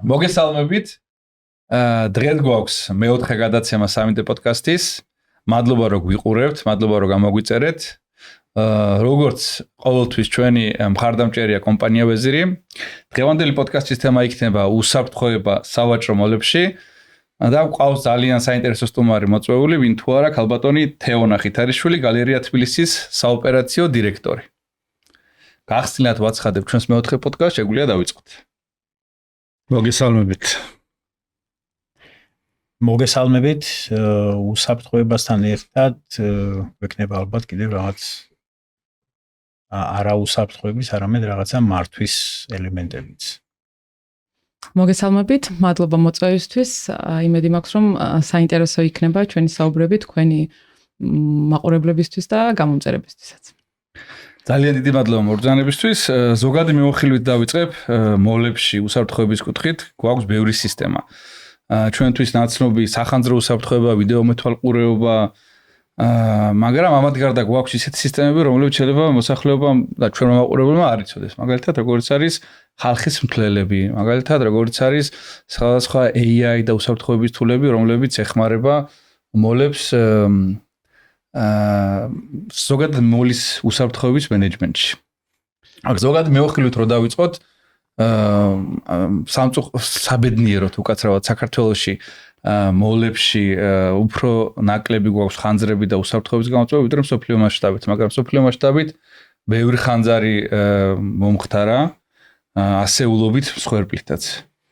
მოგესალმებით. დღეს გვაქვს მეოთხე გადაცემა 3D პოდკასტის. მადლობა რომ გვიყურებთ, მადლობა რომ გამოგვიწერეთ. როგორც ყოველთვის ჩვენი მხარდამჭერია კომპანია ვეზირი. დღევანდელი პოდკასტის თემა იქნება უსაფრთხოება სავაჭრო მოლებში. და გვყავს ძალიან საინტერესო სტუმარი მოწვეული, ვინ თუ არა ქალბატონი თეონა ხითარიშვილი, გალერეა თბილისის საოპერაციო დირექტორი. გახსნილად ვაცხადებ ჩვენს მეოთხე პოდკასტს, შეგვიძლია დავიწყოთ. მოგესალმებით, უსაფრთხოებასთან ერთად გვექნება ალბათ კიდევ რაღაც არა უსაფრთხოების, არამედ რაღაცა მართვის ელემენტებიც. მოგესალმებით, მადლობა მოწვევისთვის. იმედი მაქვს, რომ საინტერესო იქნება ჩვენი საუბრები თქვენი მაყურებლებისთვის და გამომწერებისთვისაც. ძალიან დიდი მადლობა მობრძანებისთვის. ზოგადი მიმოხილვით დავიწყებ მოლებში უსაფრთხოების კუთხით, გვაქვს ბევრი სისტემა. ჩვენთვის ნაცნობი სახანძრო უსაფრთხოება, ვიდეო მეთვალყურეობა, მაგრამ ამათ გარდა გვაქვს ისეთი სისტემები, რომლებიც შეიძლება მოსახლეობამ და ჩვენმა მაყურებელმა არ იცოდეს. მაგალითად, როგორც არის ხალხის მცვლელები, მაგალითად, როგორც არის სხვადასხვა AI და უსაფრთხოების თულები, რომლებიც ეხმარება მოლებს ზოგადად მოლის უსაფრთხოების მენეჯმენტში. ზოგადად მეოხილვით რო დავიწყოთ, საბედნიეროდ უკაცრავად საქართველოში მოლებში უფრო ნაკლები გვაქვს ხანძრები და უსაფრთხოების გამოწვევა, ვიდრე მსოფლიო მასშტაბით, მაგრამ მსოფლიო მასშტაბით ბევრი ხანძარი მომხდარა ასეულობით მსხვერპლითაც.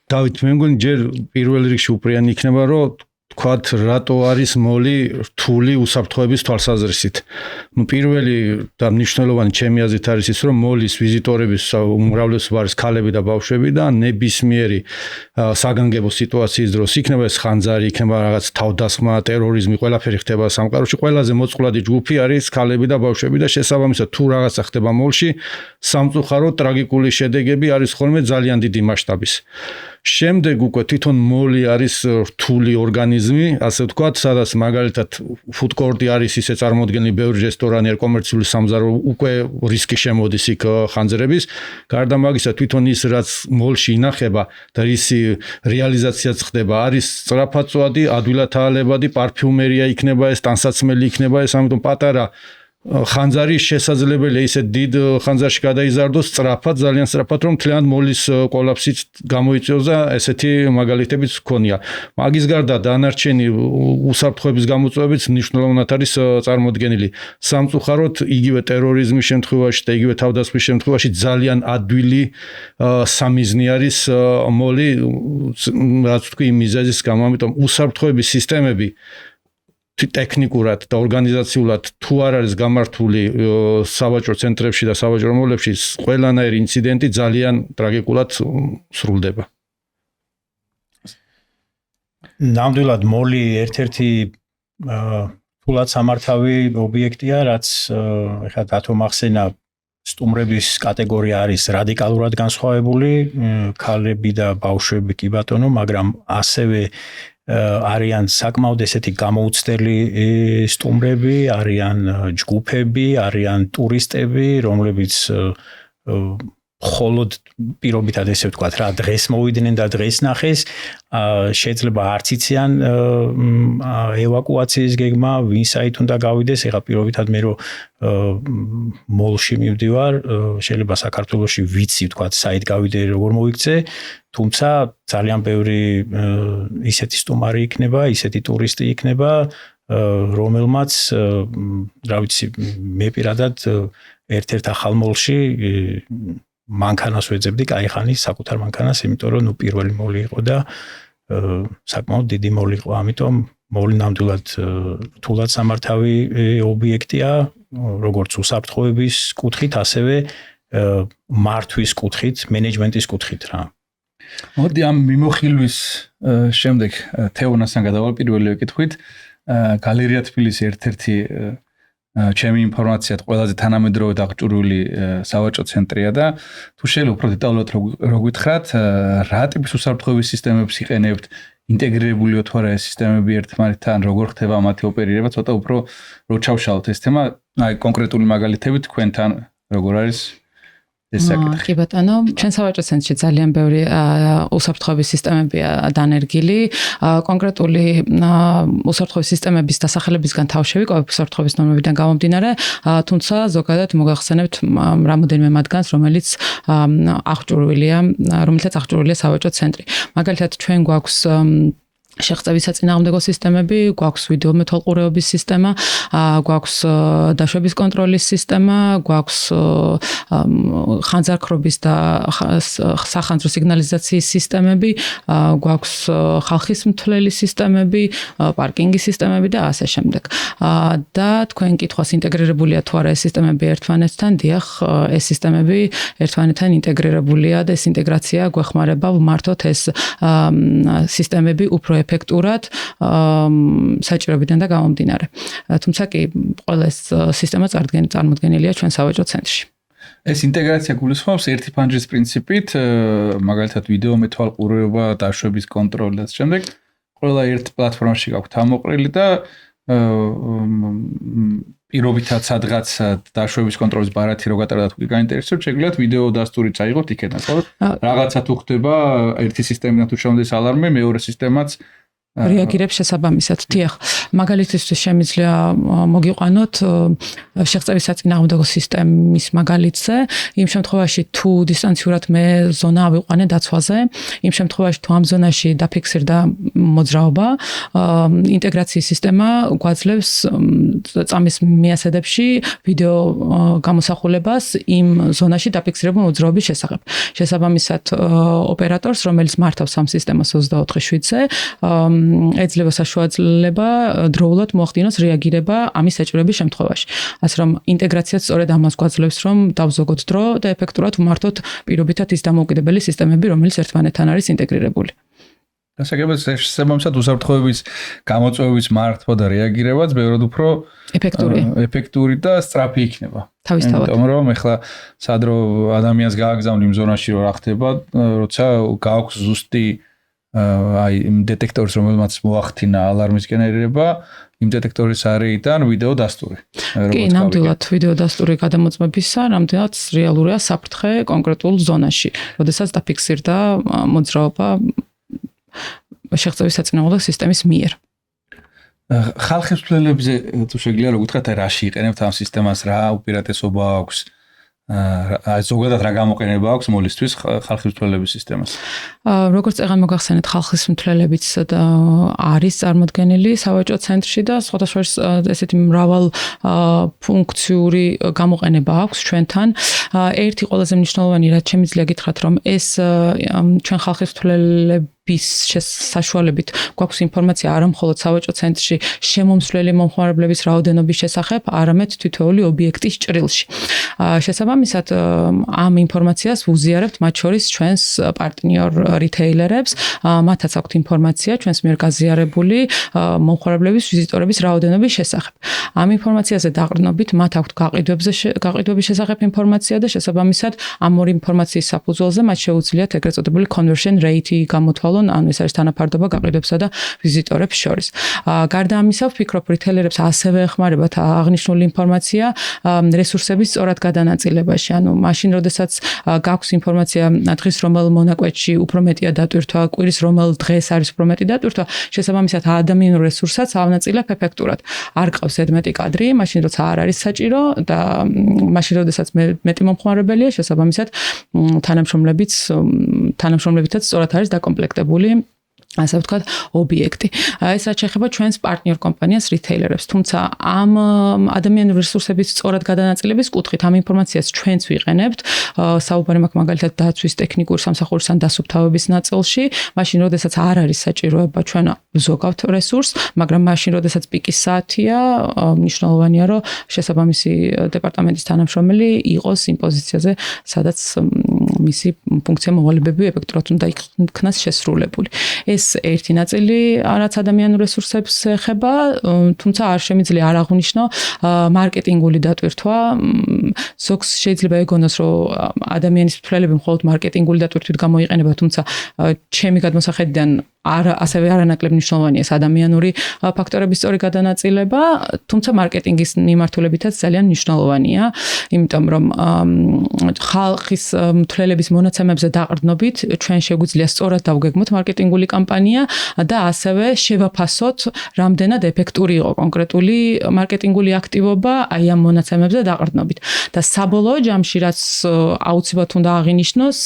დავით, მე მგონი ჯერ პირველ რიგში უპრიანი იქნება, რომ თქვათ რატო არის მოლი რთული უსაფრთხოების თვალსაზრისით. პირველი და მნიშვნელოვანი ჩემი აზრით არის ის, რომ მოლის ვიზიტორების უმრავლესობა არის ქალები და ბავშვები და ნებისმიერი საგანგებო სიტუაციის დროს იქნება ეს ხანძარი, იქნება რაღაც თავდასხმა, ტერორიზმი, ყველაფერი ხდება სამყაროში. ყველაზე მოწყვლადი ჯგუფი არის ქალები და ბავშვები და შესაბამისად თუ რაღაცა ხდება მოლში, სამწუხაროდ ტრაგიკული შედეგები არის ხოლმე ძალიან დიდი მასშტაბის. შემდეგ უკვე თვითონ მოლი არის რთული ორგანიზმი, ასე ვთქვათ, სადაც მაგალითად food court-ი არის ისე წარმოდგენილი, ბევრი რესტორანი არ კომერციული სამზარო, უკვე რისკი შემოდის იქ ხანძრების. გარდა მაგისა, თვითონ ის რაც მოლში ინახება და ისი რეალიზაციაც ხდება, არის სწრაფადწვადი, ადვილად აალებადი, პარფიუმერია იქნება ეს, ტანსაცმელი იქნება ეს, ამიტომ პატარა ხანძარი შესაძლებელია ისე დიდ ხანძარში გადაიზარდოს სწრაფად, ძალიან სწრაფად, რომ მთლიანად მოლის კოლაფსიც გამოიწვიოს და ესეთი მაგალითებიც ჰქონია. მაგის გარდა დანარჩენი უსაფრთხოების გამოწვევებიც მნიშვნელოვნად არის წარმოდგენილი. სამწუხაროდ იგივე ტერორიზმის შემთხვევაში და იგივე თავდასხმის შემთხვევაში ძალიან ადვილი სამიზნე არის მოლი, რაც ვთქვი იმ მიზეზის გამო, ამიტომ უსაფრთხოების სისტემები ტექნიკურად და ორგანიზაციულად თუ არ არის გამართული სავაჭრო ცენტრებში და სავაჭრო მოლებში, ყველანაირი ინციდენტი ძალიან ტრაგიკულად სრულდება. ნამდვილად მოლი ერთ-ერთი თულად სამართავი ობიექტია, რაც ეხლა დათო მახსენა სტუმრების კატეგორია არის რადიკალურად განსხვავებული, ქალები და ბავშვები კი ბატონო, მაგრამ ასევე არიან საკმაოდ ესეთი გამოუცდელი სტუმრები, არიან ჯგუფები, არიან ტურისტები, რომლებიც მხოლოდ პირობითად ესე ვთქვათ რა, დღეს მოვიდნენ და დღეს ნახეს, შეიძლება არც იციან ევაკუაციის გეგმა, ვინ საით უნდა გავიდეს, ეხლა პირობითად მე რომ მოლში მივდივარ, შეიძლება საქართველოში ვიცი ვთქვათ, საით გავიდე, როგორ მოიქცე, თუმცა ძალიან ბევრი ისეთი სტუმარი იქნება, ისეთი ტურისტი იქნება, რომელმაც რა ვიცი, მე პირადად ერთ-ერთ ახალ მოლში მანქანას ვეძებდი, კაიხანი საკუთარ მანქანას, იმიტომ რომ პირველი მოლი იყო და საკმაოდ დიდი მოლი იყო, ამიტომ მოლი ნამდვილად რთულად სამართავი ობიექტია, როგორც უსაფრთხოების კუთხით, ასევე მართვის კუთხით, მენეჯმენტის კუთხით რა. მოდი ამ მიმოხილვის შემდეგ თეონასთან გადავალ პირველივე კითხვით. გალერეა თბილისი ერთ-ერთი ჩემი ინფორმაციად ყველაზე თანამედროვე დაღჭურვილი სავაჭრო ცენტრია და თუ შეიძლება უფრო დეტალურად რო გითხრათ, რა ტიპის უსაფრთხოების სისტემებს იყენებთ, ინტეგრირებულიო თუ არა ეს სისტემები ერთმანეთთან, როგორ ხდება მათი ოპერირება, ცოტა უფრო რო ჩავშალოთ ეს თემა, აი კონკრეტული მაგალითებით თქვენთან როგორ არის ეს საკითხი. კი ბატონო, ჩვენ სავაჭრო ცენტრში ძალიან ბევრი უსაფრთხოების სისტემებია დანერგილი. კონკრეტული უსაფრთხოების სისტემების დასახელებისგან თავშევი ყოფილი უსაფრთხოების ნორმებიდან გამომდინარე, თუმცა ზოგადად მოგახსენებთ რამოდენიმე მათგანს, რომელთაც აღჭურვილია სავაჭრო ცენტრი. მაგალითად, ჩვენ გვაქვს შეღწევის საწინააღმდეგო სისტემები, გვაქვს ვიდეო მეთვალყურეობის სისტემა, გვაქვს დაშვების კონტროლის სისტემა, გვაქვს ხანძარქრობის და სახანძრო სიგნალიზაციის სისტემები, გვაქვს ხალხის მთლელი სისტემები, პარკინგის სისტემები და ასე შემდეგ. და თქვენ კითხვას ინტეგრირებულია თუ არა ეს სისტემები ერთმანეთთან, დიახ, ეს სისტემები ერთმანეთთან ინტეგრირებულია და ეს ინტეგრაცია გვეხმარება ვმართოთ ეს სისტემები უფრო ეფექტურად საჭიროებიდან და გამომდინარე. თუმცა კი ყველა ეს სისტემა წარმოდგენილია ჩვენ სავაჭრო ცენტრში. ეს ინტეგრაცია გულისხმობს ერთი ფანჯრის პრინციპით, მაგალითად ვიდეო მეთვალყურეობა, დაშვების კონტროლი და შემდეგ ყველა ერთ პლატფორმაში გაქვთ ამოყრილი და პირობითაც სადღაც დაშვების კონტროლის ბარათი რო გატარდა თუ გაინტერესებთ, შეგვიძლიათ ვიდეო დასტური წაიღოთ იქიდან, ხო? რაღაცა თუ ხდება, ერთი სისტემიდან თუ შემოდის ალარმი, მეორე სისტემაც რეაგირებს შესაბამისად. დიახ, მაგალითისთვის შემიძლია მოგიყვანოთ შეღწევის საწინააღმდეგო სისტემის მაგალითზე, იმ შემთხვევაში თუ დისტანციურად მე ზონა ავიყვანე დაცვაზე, იმ შემთხვევაში თუ ამ ზონაში დაფიქსირდა მოძრაობა, ინტეგრაციის სისტემა გვაძლევს წამის მიასედებში ვიდეო გამოსახულებას იმ ზონაში დაფიქსირებულ მოძრაობის შესახებ. შესაბამისად, ოპერატორს, რომელიც მართავს ამ სისტემას 24/7-ზე, ეძლევა საშუალება დროულად მოახდინოს რეაგირება ამის საჭიროების შემთხვევაში. ასე რომ ინტეგრაციაც სწორედ ამას გვაძლევს, რომ დავზოგოთ დრო და ეფექტურად ვმართოთ პირობითად ის დამოუკიდებელი სისტემები, რომელიც ერთმანეთთან არის ინტეგრირებული. შესაბამისად უსაფრთხოების გამოწვევის მართვა და რეაგირებაც ბევრად უფრო ეფექტური და სწრაფი იქნება. თავისთავად. იმიტომ რომ ეხლა სადრო ადამიანს გააგზავნი იმ ზონაში რა ხდება, როცა გააქვს ზუსტი აი იმ დეტექტორის რომელმაც მოახდინა ალარმის გენერირება, იმ დეტექტორის არეიდან ვიდეო დასტური. კი, ნამდვილად ვიდეო დასტური გადამოწმებისა, ნამდვილად რეალურია საფრთხე კონკრეტულ ზონაში, როდესაც დაფიქსირდა მოძრაობა შეღწევის საწინააღმდეგო სისტემის მიერ. ხალხის მცველებზე თუ შეგიძლია რო გითხრათ, რაში იყენებთ ამ სისტემას, რა უპირატესობა აქვს? აი ზოგადად რა გამოყენება აქვს მოლისთვის ხალხის მცველების სისტემას? როგორც წეგან მოგახსენეთ, ხალხის მცველებიც არის წარმოდგენილი სავაჭრო ცენტრში და სხვადასხვა ესეთი მრავალ ფუნქციური გამოყენება აქვს ჩვენთან. ერთი ყველაზე მნიშვნელოვანი რაც შემიძლია გითხრათ, რომ ეს ჩვენ ხალხის მცველების საშუალებით გვაქვს ინფორმაცია არა მხოლოდ სავაჭრო ცენტრში შემომსვლელი მომხმარებლების რაოდენობის შესახებ, არამედ თითოეული ობიექტის ჭრილში. შესაბამისად, ამ ინფორმაციას ვუზიარებთ მათ შორის ჩვენს პარტნიორ რიტეილერებს, მათაც აქვთ ინფორმაცია ჩვენს მიერ გაზიარებული მომხმარებლების ვიზიტორების რაოდენობის შესახებ. ამ ინფორმაციაზე დაყრდნობით მათ აქვთ გაყიდვების შესახებ ინფორმაცია და შესაბამისად ამ ორი ინფორმაციის საფუძველზე მათ შეუძლიათ ეგრეთ წოდებული conversion rate გამოთვალონ, ანუ ეს არის თანაფარდობა გაყიდვებსა და ვიზიტორებს შორის. გარდა ამისა, ვფიქრობ, რიტეილერებს ასევე ეხმარებათ აღნიშნული ინფორმაცია რესურსების სწორად გადანაწილებაში. ანუ მაშინ, როდესაც გაქვს ინფორმაცია დღის რომელ მონაკვეთში უფრო მეტია დატვირთვა, კვირის რომელ დღეს არის უფრო მეტი დატვირთვა, შესაბამისად ადამიანურ რესურსაც ავნაწილებ ეფექტურად. არ ყავს ზედმეტი კადრი, მაშინ როცა არ არის საჭირო და მაშინ, როდესაც მეტი მომხმარებელია, შესაბამისად თანამშრომლებითაც სწორად არის დაკომპლექტებული ასე ვთქვათ, ობიექტი. ეს შეეხება ჩვენს პარტნიორ კომპანიას რიტეილერებს, თუმცა ამ ადამიანურ რესურსების სწორად გადანაწილების კუთხით ამ ინფორმაციას ჩვენც ვიყენებთ. საუბარი მაქვს მაგალითად დაცვის ტექნიკური სამსახურის ან დასუფთავების ნაწილში, მაშინ როდესაც არ არის საჭიროება ჩვენ ვზოგავთ რესურსს, მაგრამ მაშინ როდესაც პიკის საათია, მნიშვნელოვანია რომ შესაბამისი დეპარტამენტის თანამშრომელი იყოს იმ პოზიციაზე, სადაც მისი ფუნქცია მოვალეობები ეფექტურად უნდა იქნას შესრულებული. ეს ერთი ნაწილი რაც ადამიანურ რესურსებს ეხება, თუმცა არ შემიძლია არ აღვნიშნო მარკეტინგული დატვირთვა. ზოგს შეიძლება ეგონოს, რომ ადამიანის მცველები მხოლოდ მარკეტინგული დატვირთვით გამოიყენება, თუმცა ჩემი გადმოსახედიდან ასევე არანაკლებ მნიშვნელოვანია ადამიანური ფაქტორების სწორი გადანაწილება, თუმცა მარკეტინგის მიმართულებითაც ძალიან მნიშვნელოვანია, იმიტომ რომ ხალხის მთლელების მონაცემებზე დაყრდნობით ჩვენ შეგვიძლია სწორად დავგეგმოთ მარკეტინგული კამპანია და ასევე შევაფასოთ, რამდენად ეფექტური იყო კონკრეტული მარკეტინგული აქტივობა აი ამ მონაცემებზე დაყრდნობით. და საბოლოო ჯამში რაც აუცილებლად უნდა აღინიშნოს,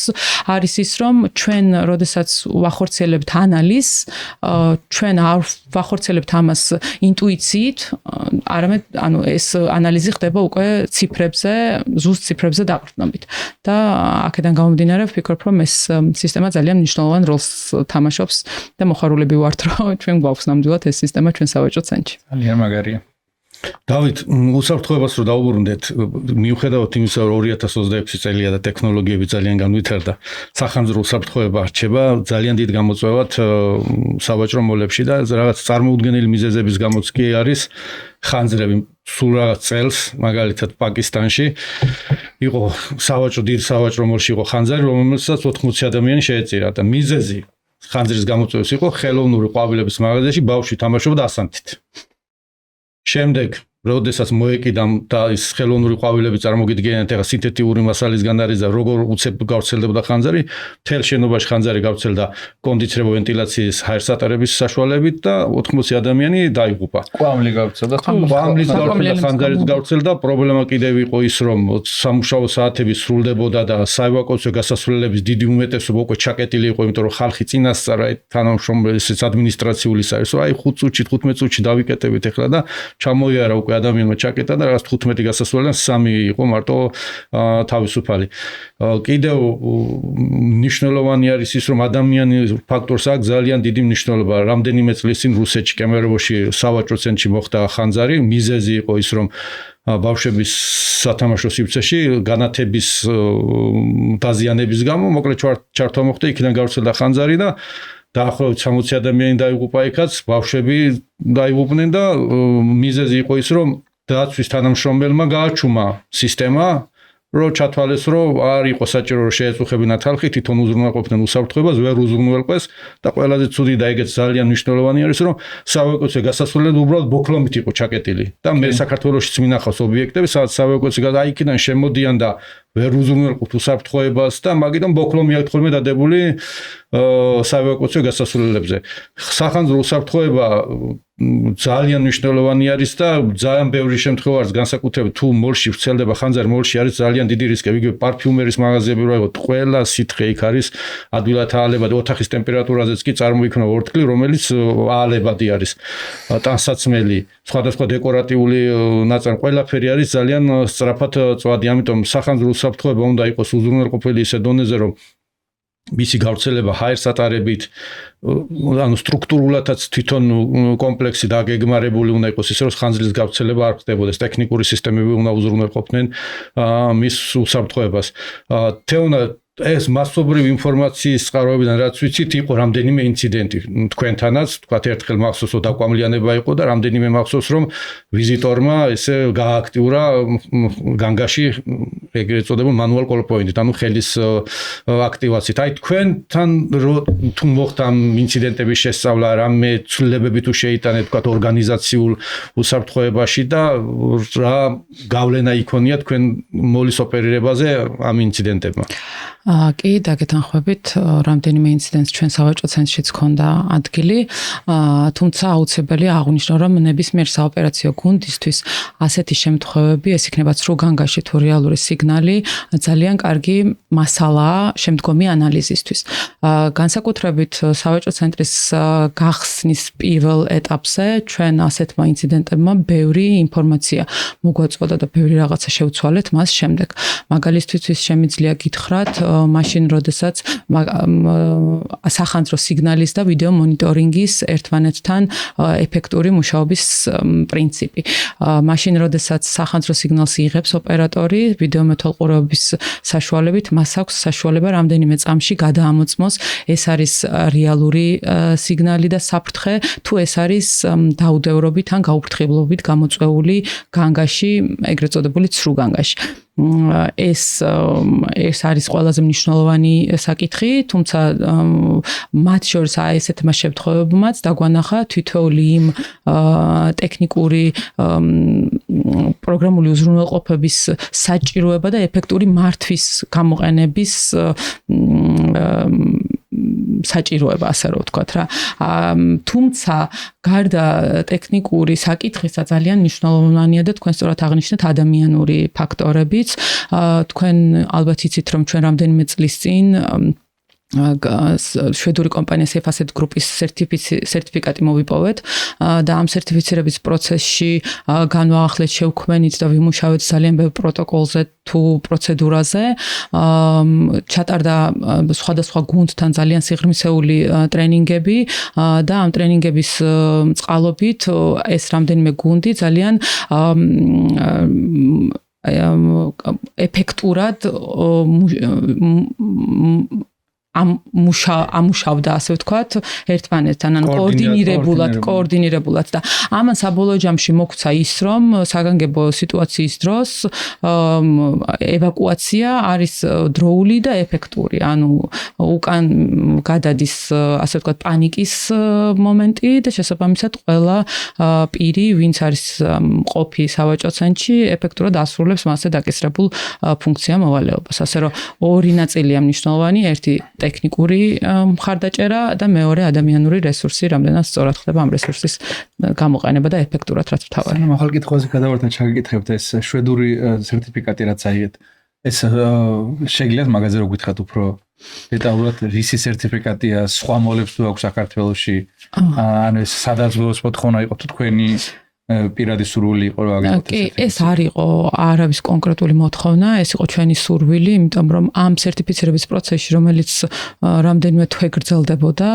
არის ის, რომ ჩვენ როდესაც ვახორციელებთ ანალიზს, ჩვენ არ ვახორციელებთ ამას ინტუიციით, არამედ ეს ანალიზი ხდება უკვე ციფრებზე, ზუსტ ციფრებზე დაყრდნობით. და აქედან გამომდინარე ვფიქრობ, რომ ეს სისტემა ძალიან მნიშვნელოვან როლს თამაშობს და მოხარულები ვართ, რომ ჩვენ გვაქვს ნამდვილად ეს სისტემა ჩვენ სავაჭრო ცენტრში. ძალიან მაგარია. დავით, უსაფრთხოებას რო დავუბრუნდეთ, მიუხედავად იმისა, რომ 2026 წელია და ტექნოლოგიები ძალიან განვითარდა, სახანძრო უსაფრთხოება რჩება ძალიან დიდ გამოწვევად სავაჭრო მოლებში და რაღაც წარმოუდგენელი მიზეზების გამოც კი არის ხანძრები. სულ რაღაც წელს, მაგალითად პაკისტანში იყო დიდ სავაჭრო მოლში იყო ხანძარი, რომელსაც 80 ადამიანი შეეწირა და მიზეზი ხანძრის გამოწვევის იყო ხელოვნური ყვავილების მაღაზიაში ბავშვი თამაშობდა ასანთით. შემდეგ როდესაც მოეკიდა და ის ხელოვნური ყვავილები წარმოგიდგენიათ, ეხა სინთეტიკური მასალისგან არის და როგორ უცებ გავრცელდებოდა ხანძარი, მთელ შენობაში ხანძარი გავრცელდა კონდიცირებულ ვენტილაციის ჰაერსატარების საშუალებით და 80 ადამიანი დაიღუპა. ყვავილი გავრცელდა, ყვავილის გავრცელდა, ხანძარის გავრცელდა, პრობლემა კიდევ იყო ის, რომ სამუშაო საათები სრულდებოდა და საევაკუაციო გასასვლელების დიდი უმეტესობა უკვე ჩაკეტილი იყო, იმიტომ რომ ხალხი წინასწარ თანამშრომლების ადმინისტრაციული საერთო აი 5 წუთში 15 წუთში დავიკეტებით ეხლა და ჩამოიარა უკვე ადამიანმა ჩაკეტა და რაღაც 15 გასასვლელიდან 3 იყო მარტო თავისუფალი. კიდევ მნიშვნელოვანი არის ის, რომ ადამიანის ფაქტორს აქვს ძალიან დიდი მნიშვნელობა. რამდენიმე წლის წინ რუსეთში კემეროვოში სავაჭრო ცენტრში მოხდა ხანძარი, მიზეზი იყო ის, რომ ბავშვების სათამაშო სივრცეში განათების დაზიანების გამო მოკლედ ჩართვა მოხდა, იქიდან გავრცელდა ხანძარი და დაახლოებით 60 ადამიანი დაიღუპა იქაც, ბავშვები დაიღუპნენ და მიზეზი იყო ის, რომ დაცვის თანამშრომელმა გააჩუმა სისტემა, რომ ჩათვალეს, რომ არ იყო საჭირო რომ შეეწუხებინათ ხალხი, თვითონ უზრუნველყოფდნენ უსაფრთხოებას, ვერ უზრუნველყვეს და ყველაზე ცუდი და ეგეც ძალიან მნიშვნელოვანი არის, რომ საევაკუაციო გასასვლელები უბრალოდ ბოქლომით იყო ჩაკეტილი და მე საქართველოშიც მინახავს ობიექტები, სადაც საევაკუაციო აი იქიდან შემოდიან და ვერ უზრუნველყოფთ უსაფრთხოებას და მაგიდან ბოქლომი აქვს ხოლმე დადებული საევაკუაციო გასასვლელებზე. სახანძრო უსაფრთხოება ძალიან მნიშვნელოვანი არის და ძალიან ბევრი შემთხვევა არის განსაკუთრებით თუ მოლში ვრცელდება ხანძარი, მოლში არის ძალიან დიდი რისკები, იგივე პარფიუმერის მაღაზიები რო აიღოთ, ყველა სითხე იქ არის ადვილად აალებადი, ოთახის ტემპერატურაზეც კი წარმოიქმნება ორთქლი, რომელიც აალებადი არის. ტანსაცმელი, სხვადასხვა დეკორატიული ნაწარმი, ყველაფერი არის ძალიან სწრაფად წვადი, ამიტომ სახანძრო უსაფრთხოება უნდა იყოს უზრუნველყოფილი ისე დონეზე, რომ მისი გავრცელება ჰაერსატარებით, ანუ სტრუქტურულადაც თვითონ კომპლექსი დაგეგმარებული უნდა იყოს ისე, რომ ხანძრის გავრცელება არ ხდებოდეს, ტექნიკური სისტემები უნდა უზრუნველყოფდნენ მის უსაფრთხოებას. თეონად ეს მასობრივი ინფორმაციის წყაროებიდან რაც ვიცით, იყო რამდენიმე ინციდენტი თქვენთანაც, თქვათ ერთხელ მახსოვს, რომ დაკვამლიანება იყო და რამდენიმე მახსოვს, რომ ვიზიტორმა ესე გააქტიურა განგაში ეგრეთ წოდებულ manual call point-ით, ანუ ხელის აქტივაციით. აი თქვენთან თუ მოხდა ამ ინციდენტების შესწავლა, რამე ცვლილებები თუ შეიტანეთ, თქვათ ორგანიზაციულ უსაფრთხოებაში და რა გავლენა იქონია თქვენ მოლის ოპერირებაზე ამ ინციდენტებმა? კი, დაგეთანხმებით, რამდენიმე ინციდენტს ჩვენ სავაჭრო ცენტრშიც ჰქონდა ადგილი, თუმცა აუცილებელია აღვნიშნო, რომ ნებისმიერ საოპერაციო გუნდისთვის ასეთი შემთხვევები, ეს იქნება ცრუ განგაში თუ რეალური სიგნალი, ძალიან კარგი მასალაა შემდგომი ანალიზისთვის. განსაკუთრებით სავაჭრო ცენტრის გახსნის პირველ ეტაპზე ჩვენ ასეთმა ინციდენტებმა ბევრი ინფორმაცია მოგვაწოდა და ბევრი რაღაცა შევცვალეთ მას შემდეგ. მაგალითისთვის შემიძლია გითხრათ, მაშინ როდესაც სახანძრო სიგნალის და ვიდეო მონიტორინგის ერთმანეთთან ეფექტური მუშაობის პრინციპი. მაშინ როდესაც სახანძრო სიგნალს იღებს ოპერატორი ვიდეო მეთვალყურეობის საშუალებით, მას აქვს საშუალება რამდენიმე წამში გადაამოწმოს, ეს არის რეალური სიგნალი და საფრთხე, თუ ეს არის დაუდევრობით ან გაუფრთხილებით გამოწვეული განგაში, ეგრეთ წოდებული ცრუ განგაში. ეს არის ყველაზე მნიშვნელოვანი საკითხი, თუმცა მათ შორის ესეთმა შემთხვევებმაც დაგვანახა თითოეული იმ ტექნიკური პროგრამული უზრუნველყოფების საჭიროება და ეფექტური მართვის გამოყენების საჭიროება, ასე რომ ვთქვათ რა. თუმცა გარდა ტექნიკური საკითხისა ძალიან მნიშვნელოვანია და თქვენ სწორად აღნიშნეთ ადამიანური ფაქტორებიც. თქვენ ალბათ იცით, რომ ჩვენ რამდენიმე წლის წინ შვედური კომპანია Cefacet Group-ის სერტიფიკატი მოვიპოვეთ და ამ სერტიფიცირების პროცესში განვაახლეთ, შევქმნით და ვიმუშავეთ ძალიან ბევრ პროტოკოლზე თუ პროცედურაზე. ჩატარდა სხვადასხვა გუნდთან ძალიან სიღრმისეული ტრენინგები და ამ ტრენინგების წყალობით ეს რამდენიმე გუნდი ძალიან ეფექტურად ამუშავდა, ასე ვთქვათ, ერთმანეთთან, ან კოორდინირებულად და ამან საბოლოო ჯამში მოგვცა ის, რომ საგანგებო სიტუაციის დროს ევაკუაცია არის დროული და ეფექტური, ანუ უკან გადადის, ასე ვთქვათ, პანიკის მომენტი და შესაბამისად ყველა პირი, ვინც არის მყოფი სავაჭრო ცენტრში, ეფექტურად ასრულებს მასზე დაკისრებულ ფუნქცია მოვალეობას. ასე რომ ორი ნაწილია მნიშვნელოვანი, ერთი ტექნიკური მხარდაჭერა და მეორე ადამიანური რესურსი, რამდენად სწორად ხდება ამ რესურსის გამოყენება და ეფექტურად რაც ვთავაზობ. ახალ კითხვაზე გადავარდნით, ჩაგიკითხებთ ეს შვედური სერტიფიკატი რაც აიღეთ. ეს შეგიძლიათ მაგაზე რო გითხრათ უფრო დეტალურად, რისი სერტიფიკატია, სხვა მოლებს თუ აქვს საქართველოში, ან ეს სადაზღვევოს მოთხოვნა იყო თუ თქვენი პირადი სურვილი იყო რა გაკეთოთ. კი, ეს არ იყო არავის კონკრეტული მოთხოვნა, ეს იყო ჩვენი სურვილი, იმიტომ რომ ამ სერტიფიცირების პროცესში, რომელიც რამდენიმე თვე გრძელდებოდა,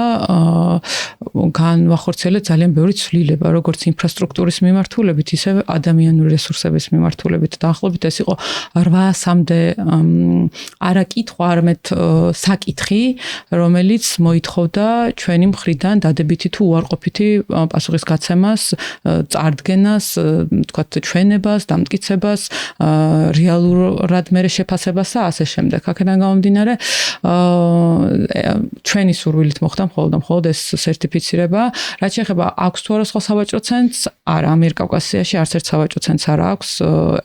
განვახორციელეთ ძალიან ბევრი ცვლილება, როგორც ინფრასტრუქტურის მიმართულებით, ისე ადამიანური რესურსების მიმართულებით. დაახლოებით ეს იყო 800-მდე არა კითხვა, არამედ საკითხი, რომელიც მოითხოვდა ჩვენი მხრიდან დადებითი თუ უარყოფითი პასუხის გაცემას, დგენას, თქვათ, ჩვენებას, დამტკიცებას, რეალურად მერე შეფასებას და ასე შემდეგ. აქედან გამომდინარე, ჩვენი სურვილით მოხდა მხოლოდ ეს სერტიფიცირება. რაც შეეხება აქვს თუ არა სხვა სავაჭრო ცენტრს, არა, ამიერკავკასიაში არც ერთ სავაჭრო ცენტრს არ აქვს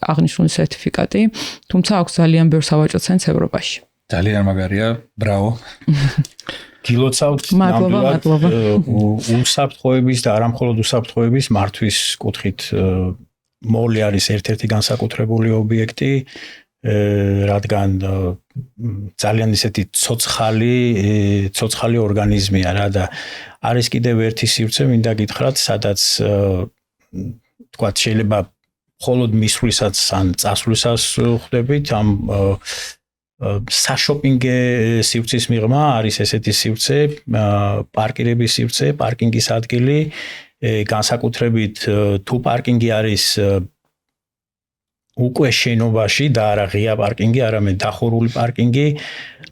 აღნიშნული სერტიფიკატი, თუმცა აქვს ძალიან ბევრ სავაჭრო ცენტრს ევროპაში. ძალიან მაგარია, ბრავო. გილოცავთ ნამდვილად უსაფრთხოების და არა მხოლოდ უსაფრთხოების მართვის კუთხით მოლი არის ერთ-ერთი განსაკუთრებული ობიექტი, რადგან ძალიან ისეთი ცოცხალი ორგანიზმია რა და არის კიდევ ერთი სივრცე, მინდა გითხრათ, სადაც თქვათ შეიძლება მხოლოდ მისვლისას ან წასვლისას ხვდებით ამ საშოპინგე სივრცის მიღმა არის ესეთი სივრცე, პარკირების სივრცე, პარკინგის ადგილი, განსაკუთრებით თუ პარკინგი არის უკვე შენობაში და არა ღია პარკინგი, არამედ დახურული პარკინგი,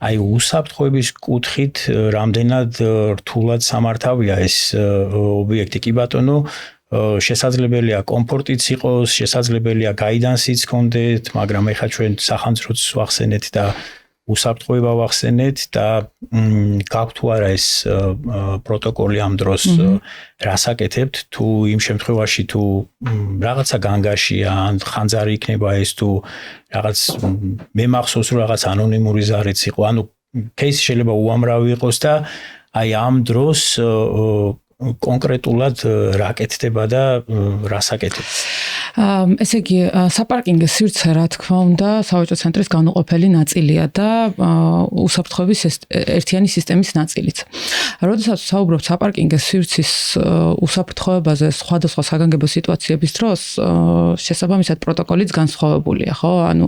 აი უსაფრთხოების კუთხით რამდენად რთულად სამართავია ეს ობიექტი. კი ბატონო, შესაძლებელია კომფორტიც იყოს, შესაძლებელია გაიდანსიც გქონდეთ, მაგრამ ეხლა ჩვენ სახანძროც ვახსენეთ და უსაფრთხოება ვახსენეთ და გაქვთ თუ არა ეს პროტოკოლი ამ დროს რასაკეთებთ, თუ იმ შემთხვევაში თუ რაღაცა განგაშია ან ხანძარი იქნება ეს თუ რაღაც მე მახსოვს რომ რაღაც ანონიმური ზარიც იყო, ანუ кейსი შეიძლება უამრავი იყოს და აი ამ დროს კონკრეტულად რა კეთდება და რასაკეთებთ. ესე იგი, საპარკინგო სივრცე, რა თქმა უნდა, სავაჭრო ცენტრის განუყოფელი ნაწილია და უსაფრთხოების ერთიანი სისტემის ნაწილიც. როდესაც საუბრობთ საპარკინგო სივრცის უსაფრთხოებაზე სხვადასხვა საგანგებო სიტუაციების დროს, შესაბამისად პროტოკოლიც განსხვავებულია, ხო? ანუ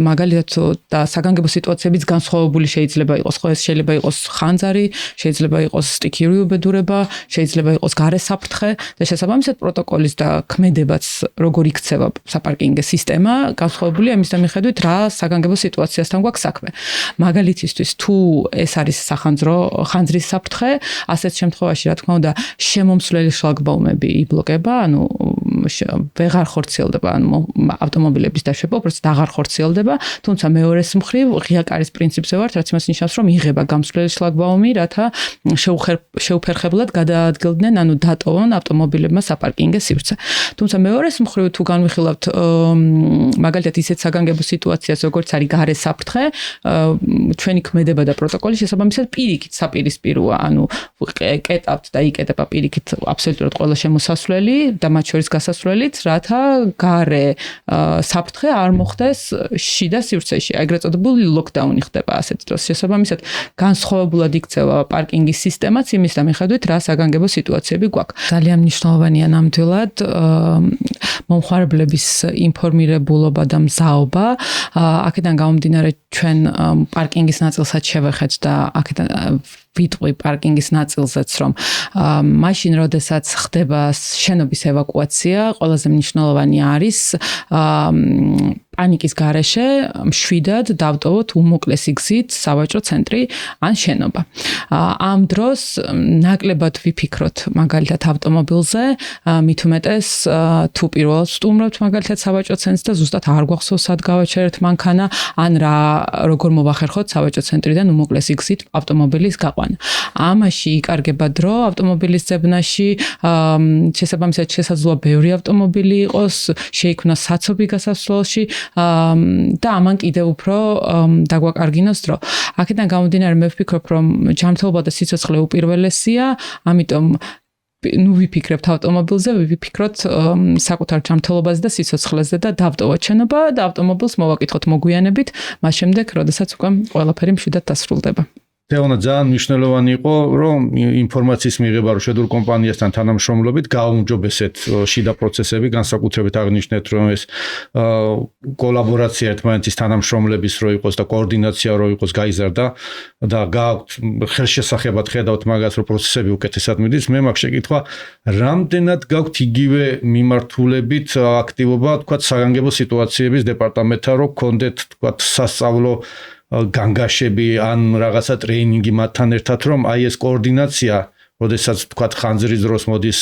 მაგალითად და საგანგებო სიტუაციებიც განსხვავებული შეიძლება იყოს, ხო? ეს შეიძლება იყოს ხანძარი, შეიძლება იყოს სტიქიური უბედურება, შეიძლება იყოს გარე საფრთხე და შესაბამისად პროტოკოლის და ქმედებაც როგორ იქცევა საპარკინგო სისტემა, განსხვავებულია იმის მიხედვით, რა საგანგებო სიტუაციასთან გვაქვს საქმე. მაგალითისთვის, თუ ეს არის ხანძრის საფრთხე, ასეთ შემთხვევაში, რა თქმა უნდა, შემომსვლელი შლაგბაუმები იბლოკება, ანუ ვეღარ ხორციელდება ავტომობილების დაშვება, უბრალოდ აღარ ხორციელდება, თუმცა მეორეს მხრივ ღია კარის პრინციპზე ვართ, რაც იმას ნიშნავს, რომ იღება გამსვლელი შლაგბაუმი, რათა შეუფერხებლად გადაადგილდნენ, ანუ დატოვონ ავტომობილებმა საპარკინგე სივრცე. თუმცა მეორეს მხრივ თუ განვიხილავთ მაგალითად ისეთ საგანგებო სიტუაციას, როგორც არის გარე საფრთხე, ჩვენი ქმედება და პროტოკოლი შესაბამისად პირიქით საპირისპიროა, ანუ კეტავთ და იკეტება პირიქით აბსოლუტურად ყველა შემოსასვლელი და მათ შორის გასასვლელიც, რათა გარე საფრთხე არ მოხდეს შიდა სივრცეში. ეგრეთ წოდებული ლოკდაუნი ხდება ასეთ დროს. შესაბამისად, განსხვავებულად იქცევა პარკინგის სისტემაც იმის მიხედვით, რა საგანგებო სიტუაციები გვაქვს. ძალიან მნიშვნელოვანია ნამდვილად მომხმარებლების ინფორმირებულობა და მზაობა. აქედან გამომდინარე ჩვენ პარკინგის ნაწილსაც შევეხეთ და აქედან ვიტყვი პარკინგის ნაწილზეც, რომ მაშინ როდესაც ხდება შენობის ევაკუაცია, ყველაზე მნიშვნელოვანი არის პანიკის გარეშე მშვიდად დავტოვოთ უმოკლესი გზით სავაჭრო ცენტრი ან შენობა. ამ დროს ნაკლებად ვიფიქროთ მაგალითად ავტომობილზე, მით უმეტეს თუ პირველად ვსტუმრობთ მაგალითად სავაჭრო ცენტრს და ზუსტად არ გვახსოვს სად გავაჩერეთ მანქანა, ან როგორ მოვახერხოთ სავაჭრო ცენტრიდან უმოკლესი გზით ავტომობილის გაყვანა. ამაში იკარგება დრო ავტომობილის ძებნაში, შესაბამისად შესაძლოა ბევრი ავტომობილი იყოს, შეიქმნას საცობი გასასვლელში და ამან კიდევ უფრო დაგვაკარგინოს დრო. აქედან გამომდინარე მე ვფიქრობ, რომ ჯანმრთელობა და სიცოცხლე უპირველესია, ამიტომ ვიფიქრებთ ავტომობილზე, ვიფიქროთ საკუთარ ჯანმრთელობაზე და სიცოცხლეზე და დავტოვოთ შენობა და ავტომობილს მოვაკითხოთ მოგვიანებით, მას შემდეგ, როდესაც უკვე ყველაფერი მშვიდად დასრულდება. თეონა ძალიან მნიშვნელოვანი იყო, რომ ინფორმაციის მიღება რო შედურ კომპანიასთან თანამშრომლობით გააუმჯობესეთ შიდა პროცესები, განსაკუთრებით აღნიშნეთ, რომ ეს კოლაბორაცია ერთმანეთის თანამშრომლების რო იყოს და კოორდინაცია რო იყოს გაიზარდა და გააქვთ ხელშესახებად ხედავთ მაგას, რომ პროცესები უკეთესად მიდის. მე მაქვს შეკითხვა, რამდენად გაქვთ იგივე მიმართულებით აქტივობა, თქვათ, საგანგებო სიტუაციების დეპარტამენტთან, რომ გქონდეთ, თქვათ, სასწავლო განგაშები ან რაღაცა ტრეინინგი მათთან ერთად, რომ აი ეს კოორდინაცია, როდესაც თქვათ ხანძრის დროს მოდის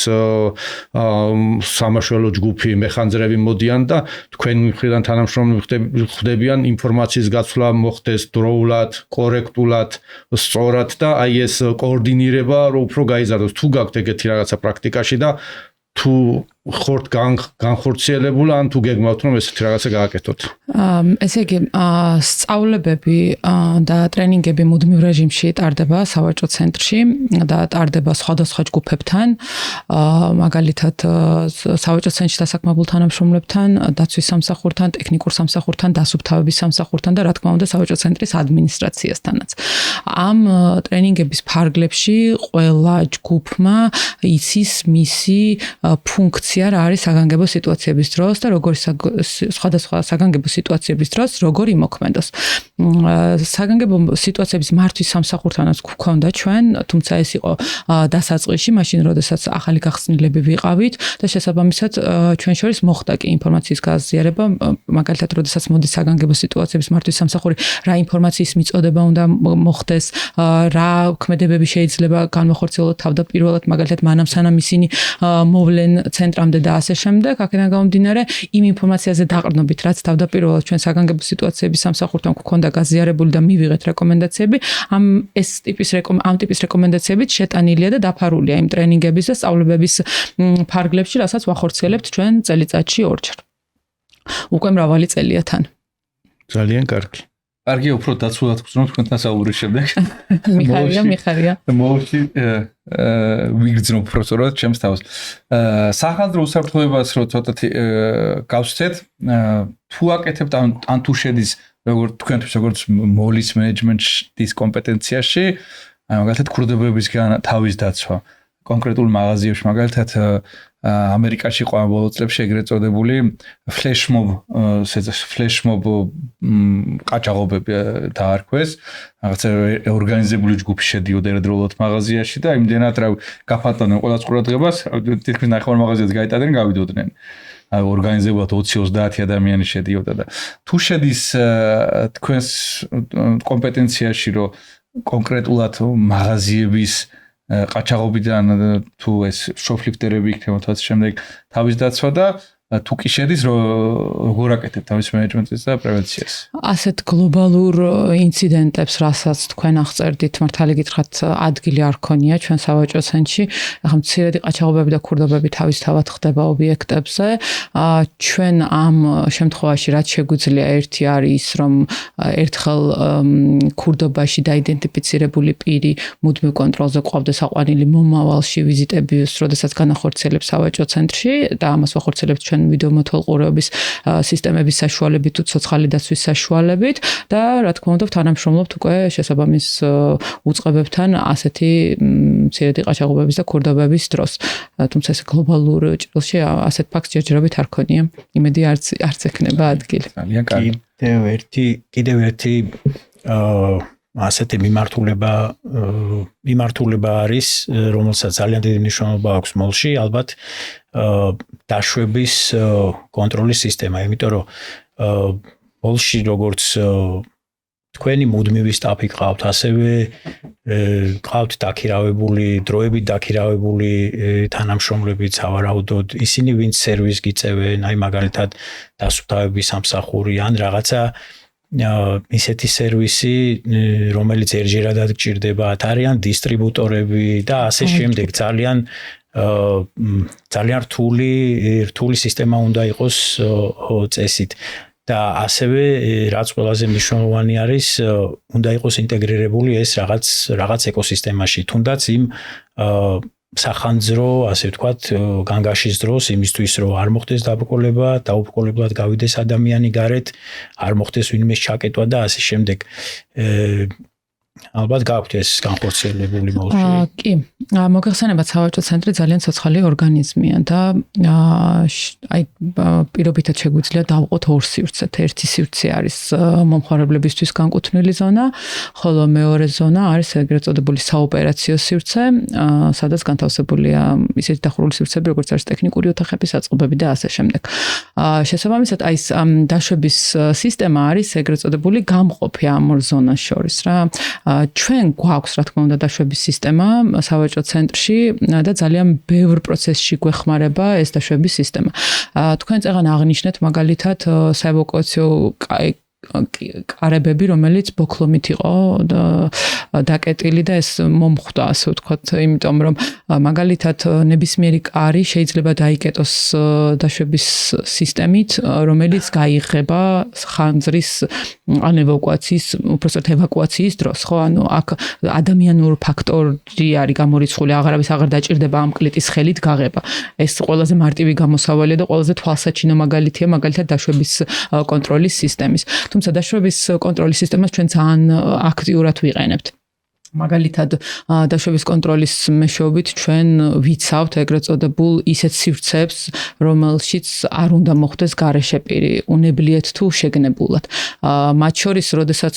სამაშველო ჯგუფი, მეხანძრები მოდიან და თქვენ მხრიდან თანამშრომლები ხდებიან, ინფორმაციის გაცვლა მოხდეს დროულად, კორექტულად, სწორად და აი ეს კოორდინირება რო უფრო გაიზარდოს. თუ გაქვთ ეგეთი რაღაცა პრაქტიკაში და თუ ხორთ განხორციელებული ან თუ გეგმავთ რომ ესეთი რაღაცა გააკეთოთ. ესე იგი, სწავლებები და ტრენინგები მუდმივ რეჟიმში ტარდება სავაჭრო ცენტრში და ტარდება სხვადასხვა ჯგუფებთან, მაგალითად სავაჭრო ცენტრში დასაქმებულ თანამშრომლებთან, დაცვის სამსახურთან, ტექნიკურ სამსახურთან, დასუფთავების სამსახურთან და რა თქმა უნდა სავაჭრო ცენტრის ადმინისტრაციასთანაც. ამ ტრენინგების ფარგლებში ყველა ჯგუფმა იცის მისი ფუნქცია რა არის საგანგებო სიტუაციების დროს და როგორ სხვადასხვა საგანგებო სიტუაციების დროს როგორ იმოქმედოს. საგანგებო სიტუაციების მართვის სამსახურთანაც გვქონდა ჩვენ, თუმცა ეს იყო დასაწყისში, მაშინ როდესაც ახალი გახსნილები ვიყავით და შესაბამისად ჩვენ შორის მოხდა კი ინფორმაციის გაზიარება, მაგალითად როდესაც მოდის საგანგებო სიტუაციების მართვის სამსახური, რა ინფორმაციის მიწოდება უნდა მოხდეს, რა ქმედებები შეიძლება განმოხორციელოთ თავდაპირველად, მაგალითად მანამ სანამ ისინი მოვლენ ცენტრამდე და ასე შემდეგ, აქედან გამომდინარე იმ ინფორმაციაზე დაყრდნობით, რაც თავდაპირველად ჩვენ საგანგებო სიტუაციების სამსახურთან გვქონდა გაზიარებული და მივიღეთ რეკომენდაციები, ამ ტიპის რეკომენდაციებით შეტანილია და დაფარულია იმ ტრენინგების და სწავლებების ფარგლებში, რასაც ვახორციელებთ ჩვენ წელიწადში ორჯერ. უკვე მრავალი წელია თან. ძალიან კარგი. კარგი, უფრო დაცულად გწნობ თქვენთან საუბრის შემდეგ. მიხარია. მოვში ვიგრძნობ პროფესორად ჩემს თავს. სახანძრო უსაფრთხოებას რო ცოტათი გავსცეთ, თუ აკეთებთ ან თუ შედის როგორც თქვენთვის როგორც მოლის მენეჯმენტის კომპეტენციაში, აი მაგალითად ქურდებებისგან თავის დაცვა. კონკრეტულ მაღაზიებში მაგალითად ამერიკაში ყვა ბოლო წლებში ეგრეთ წოდებული ფლეშმობ ყაჭაღობები დაარქვეს, რაღაცა ორგანიზებული ჯგუფი შედიოდა ერთდროულად მაღაზიაში და იმდენად რა გაფანტოდნენ ყველა ყურადღებას, თითქმის ნახევარ მაღაზიას გაიტადნენ, გავიდოდნენ. ორგანიზებულად 20-30 ადამიანი შედიოდა და თუ შედის თქვენს კომპეტენციაში, რომ კონკრეტულად მაღაზიების ყაჩაღობიდან თუ ეს შოფლიფტერები იქნება თაც შემდეგ თავის დაცვა და თუ კი შედის როგორ აკეთებ თავის მენეჯმენტს და პრევენციას? ასეთ გლობალურ ინციდენტებს, რასაც თქვენ აღწერდით, მართალი გითხრათ, ადგილი არ ქონია ჩვენ სავაჭრო ცენტრში. ახლა მცირედი ყაჩაღობები და ქურდობები თავისთავად ხდება ობიექტებზე. ჩვენ ამ შემთხვევაში რაც შეგვიძლია ერთი არის ის, რომ ერთხელ ქურდობაში დაიდენტიფიცირებული პირი მუდმივ კონტროლზე ყვავდეს აყვანილი მომავალში ვიზიტების, როდესაც განახორციელებს სავაჭრო ცენტრში და ამას ვახორციელებთ ჩვენ ვიდეო მეთვალყურეობის სისტემების საშუალებით თუ ცოცხალი დაცვის საშუალებით და რა თქმა უნდა თანამშრომლობთ უკვე შესაბამის უწყებებთან ასეთი მცირედი ყაჩაღობების და ქურდობების დროს. თუმცა ეს გლობალურ ჭრილში ასეთ ფაქტს ჯერჯერობით არ ქონია. იმედი არც ექნება ადგილი. ძალიან კარგი. კიდევ ერთი ასეთი მიმართულება არის, რომელსაც ძალიან დიდი მნიშვნელობა აქვს მოლში, ალბათ დაშვების კონტროლის სისტემა, იმიტომ რომ მოლში როგორც თქვენი მუდმივი სტაფი გყავთ, ასევე გყავთ დაქირავებული, დროებით დაქირავებული თანამშრომლები, სავარაუდოდ ისინი, ვინც სერვისს გიწევენ, აი მაგალითად დასუფთავების სამსახური ან რაღაცა ისეთი სერვისი, რომელიც ერთჯერადად გჭირდებათ, არიან დისტრიბუტორები და ასე შემდეგ. ძალიან რთული სისტემა უნდა იყოს წესით. და ასევე რაც ყველაზე მნიშვნელოვანი არის, უნდა იყოს ინტეგრირებული ეს რაღაც ეკოსისტემაში, თუნდაც იმ სახანძრო, ასე ვთქვათ, განგაშის დროს, იმისთვის რომ არ მოხდეს დაბრკოლება, დაუბრკოლებლად გავიდეს ადამიანი გარეთ, არ მოხდეს ვინმე ჩაკეტვა და ასე შემდეგ. ალბათ გაქვთ ეს განხორციელებული მოლში. კი, მოგეხსენებათ, სავაჭრო ცენტრი ძალიან ცოცხალი ორგანიზმია და აი პირობითად შეგვიძლია დავყოთ ორ სივრცეთ. ერთი სივრცე არის მომხმარებლებისთვის განკუთვნილი ზონა, ხოლო მეორე ზონა არის ეგრეთ წოდებული საოპერაციო სივრცე, სადაც განთავსებულია ისეთი დახურული სივრცეები, როგორც არის ტექნიკური ოთახები, საწყობები და ასე შემდეგ. შესაბამისად, აი ეს დაშვების სისტემა არის ეგრეთ წოდებული გამყოფი ამ ორ ზონას შორის რა. ჩვენ გვაქვს რა თქმა უნდა დაშვების სისტემა სავაჭრო ცენტრში და ძალიან ბევრ პროცესში გვეხმარება ეს დაშვების სისტემა. თქვენ წეგან აღნიშნეთ მაგალითად საევაკუაციო კარებები, რომელიც ბოქლომით იყო დაკეტილი და ეს მომხვდა, ასე ვთქვათ, იმიტომ რომ მაგალითად ნებისმიერი კარი შეიძლება დაიკეტოს დაშვების სისტემით, რომელიც გაიღება ხანძრის ან ევაკუაციის დროს, ხო? ანუ აქ ადამიანურ ფაქტორი არის გამორიცხული, აღარავის აღარ დაჭირდება ამ კლიტის ხელით გაღება. ეს ყველაზე მარტივი გამოსავალია და ყველაზე თვალსაჩინო მაგალითია მაგალითად დაშვების კონტროლის სისტემის. თუმცა დაშვების კონტროლის სისტემას ჩვენ ძალიან აქტიურად ვიყენებთ. მაგალითად, დაშვების კონტროლის მეშვეობით ჩვენ ვიცავთ ეგრეთ წოდებულ ისეთ სივრცეებს, რომელშიც არ უნდა მოხდეს გარეშე პირი, უნებლიეთ თუ შეგნებულად. მათ შორის, როდესაც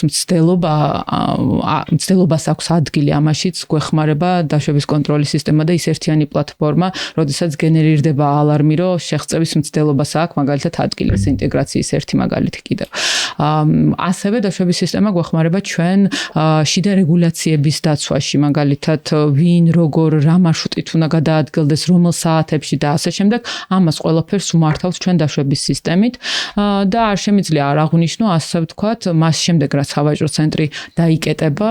მცდელობას აქვს ადგილი, ამაშიც გვეხმარება დაშვების კონტროლის სისტემა და ის ერთიანი პლატფორმა, როდესაც გენერირდება ალარმი, რომ შეღწევის მცდელობას აქვს, მაგალითად ადგილის ინტეგრაციის ერთი მაგალითი კიდევ. ასევე დაშვების სისტემა გვეხმარება ჩვენ შიდა რეგულაციების დაცვაში, მაგალითად ვინ როგორ რა მარშრუტით უნდა გადაადგილდეს რომელ საათებში და ასე შემდეგ, ამას ყველაფერს უმართავს ჩვენ დაშვების სისტემით და არ შემიძლია არ აღვნიშნო, ასე ვთქვათ, მას შემდეგ რაც სავაჭრო ცენტრი დაიკეტება,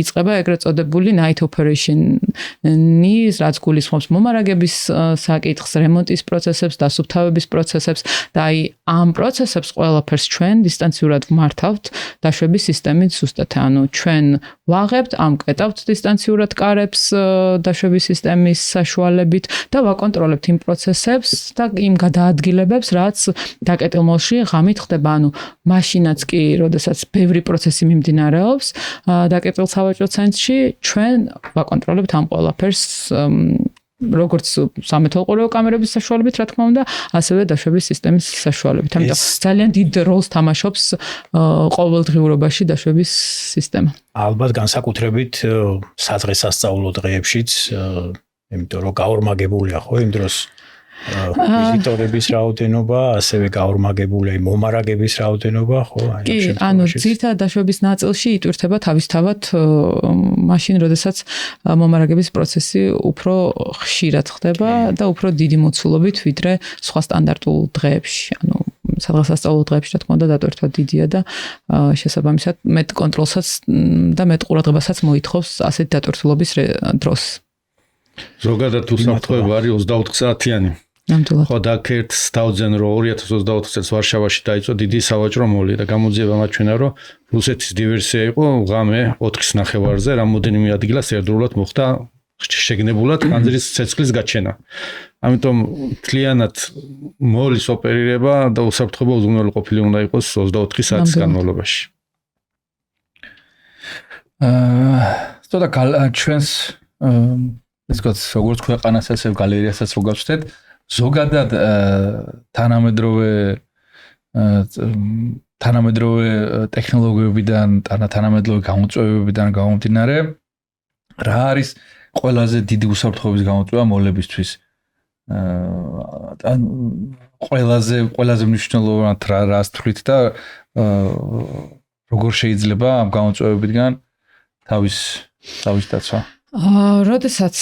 იწყება ეგრეთ წოდებული night operation-ი, რაც გულისხმობს მომარაგების საკითხს, რემონტის პროცესებს, დასუფთავების პროცესებს და აი ამ პროცესებს ყველაფერს ჩვენ დისტანციურად ვმართავთ დაშვების სისტემით ზუსტად. ანუ ჩვენ ვაღებთ ამკეტავთ დისტანციურად კარებს დაშვების სისტემის საშუალებით და ვაკონტროლებთ იმ პროცესებს და იმ გადაადგილებებს, რაც დაკეტილ მოლში ღამით ხდება. ანუ მაშინაც კი, როდესაც ბევრი პროცესი მიმდინარეობს დაკეტილ სავაჭრო ცენტრში, ჩვენ ვაკონტროლებთ ამ ყველაფერს როგორც სამეთვალყურეო კამერების საშუალებით, რა თქმა უნდა, ასევე დაშვების სისტემის საშუალებით. ამიტომ ძალიან დიდ როლს თამაშობს ყოველდღიურობაში დაშვების სისტემა. ალბათ განსაკუთრებით სადღესასწაულო დღეებშიც, იმიტომ რომ გაორმაგებულია ხო იმ დროს ვიზიტორების რაოდენობა, ასევე გაორმაგებული მომარაგების რაოდენობა, ხო? კი, ანუ ძირითადად დაშვების ნაწილში იტვირთება თავისთავად მაშინ, როდესაც მომარაგების პროცესი უფრო ხშირად ხდება და უფრო დიდი მოცულობით, ვიდრე სხვა სტანდარტულ დღეებში. ანუ სადღესასწაულო დღეებში, რა თქმა უნდა, დატვირთვა დიდია და შესაბამისად მეტ კონტროლსაც და მეტ ყურადღებასაც მოითხოვს ასეთ დატვირთულობის დროს. ზოგადად უსაფრთხოება არის 24 საათიანი. ნამდვილად. ხო, და ერთ დავძენ რომ 2024 წელს ვარშავაში დაიწყო დიდი სავაჭრო მოლი და გამოძიება მაჩვენა რომ რუსეთის დივერსია იყო ღამე 4-ის ნახევარზე, რამოდენიმე ადგილას ერთდროულად მოხდა შეგნებულად ხანძრის ცეცხლის გაჩენა. ამიტომ მთლიანად მოლის ოპერირება და უსაფრთხოება უზრუნველყოფილი ყოფილი უნდა იყოს 24 საათის განმავლობაში. ცოტა ჩვენს ეს გქონდეს როგორც ქვეყანას ასევე გალერეასაც რო გავხსნით, ზოგადად თანამედროვე ტექნოლოგიებიდან, თანამედროვე გამოწვევებიდან გამომდინარე, რა არის ყველაზე დიდი უსაფრთხოების გამოწვევა მოლებისთვის? ყველაზე მნიშვნელოვანად რას თვლით და როგორ შეიძლება ამ გამოწვევებიდან თავის დაცვა? როდესაც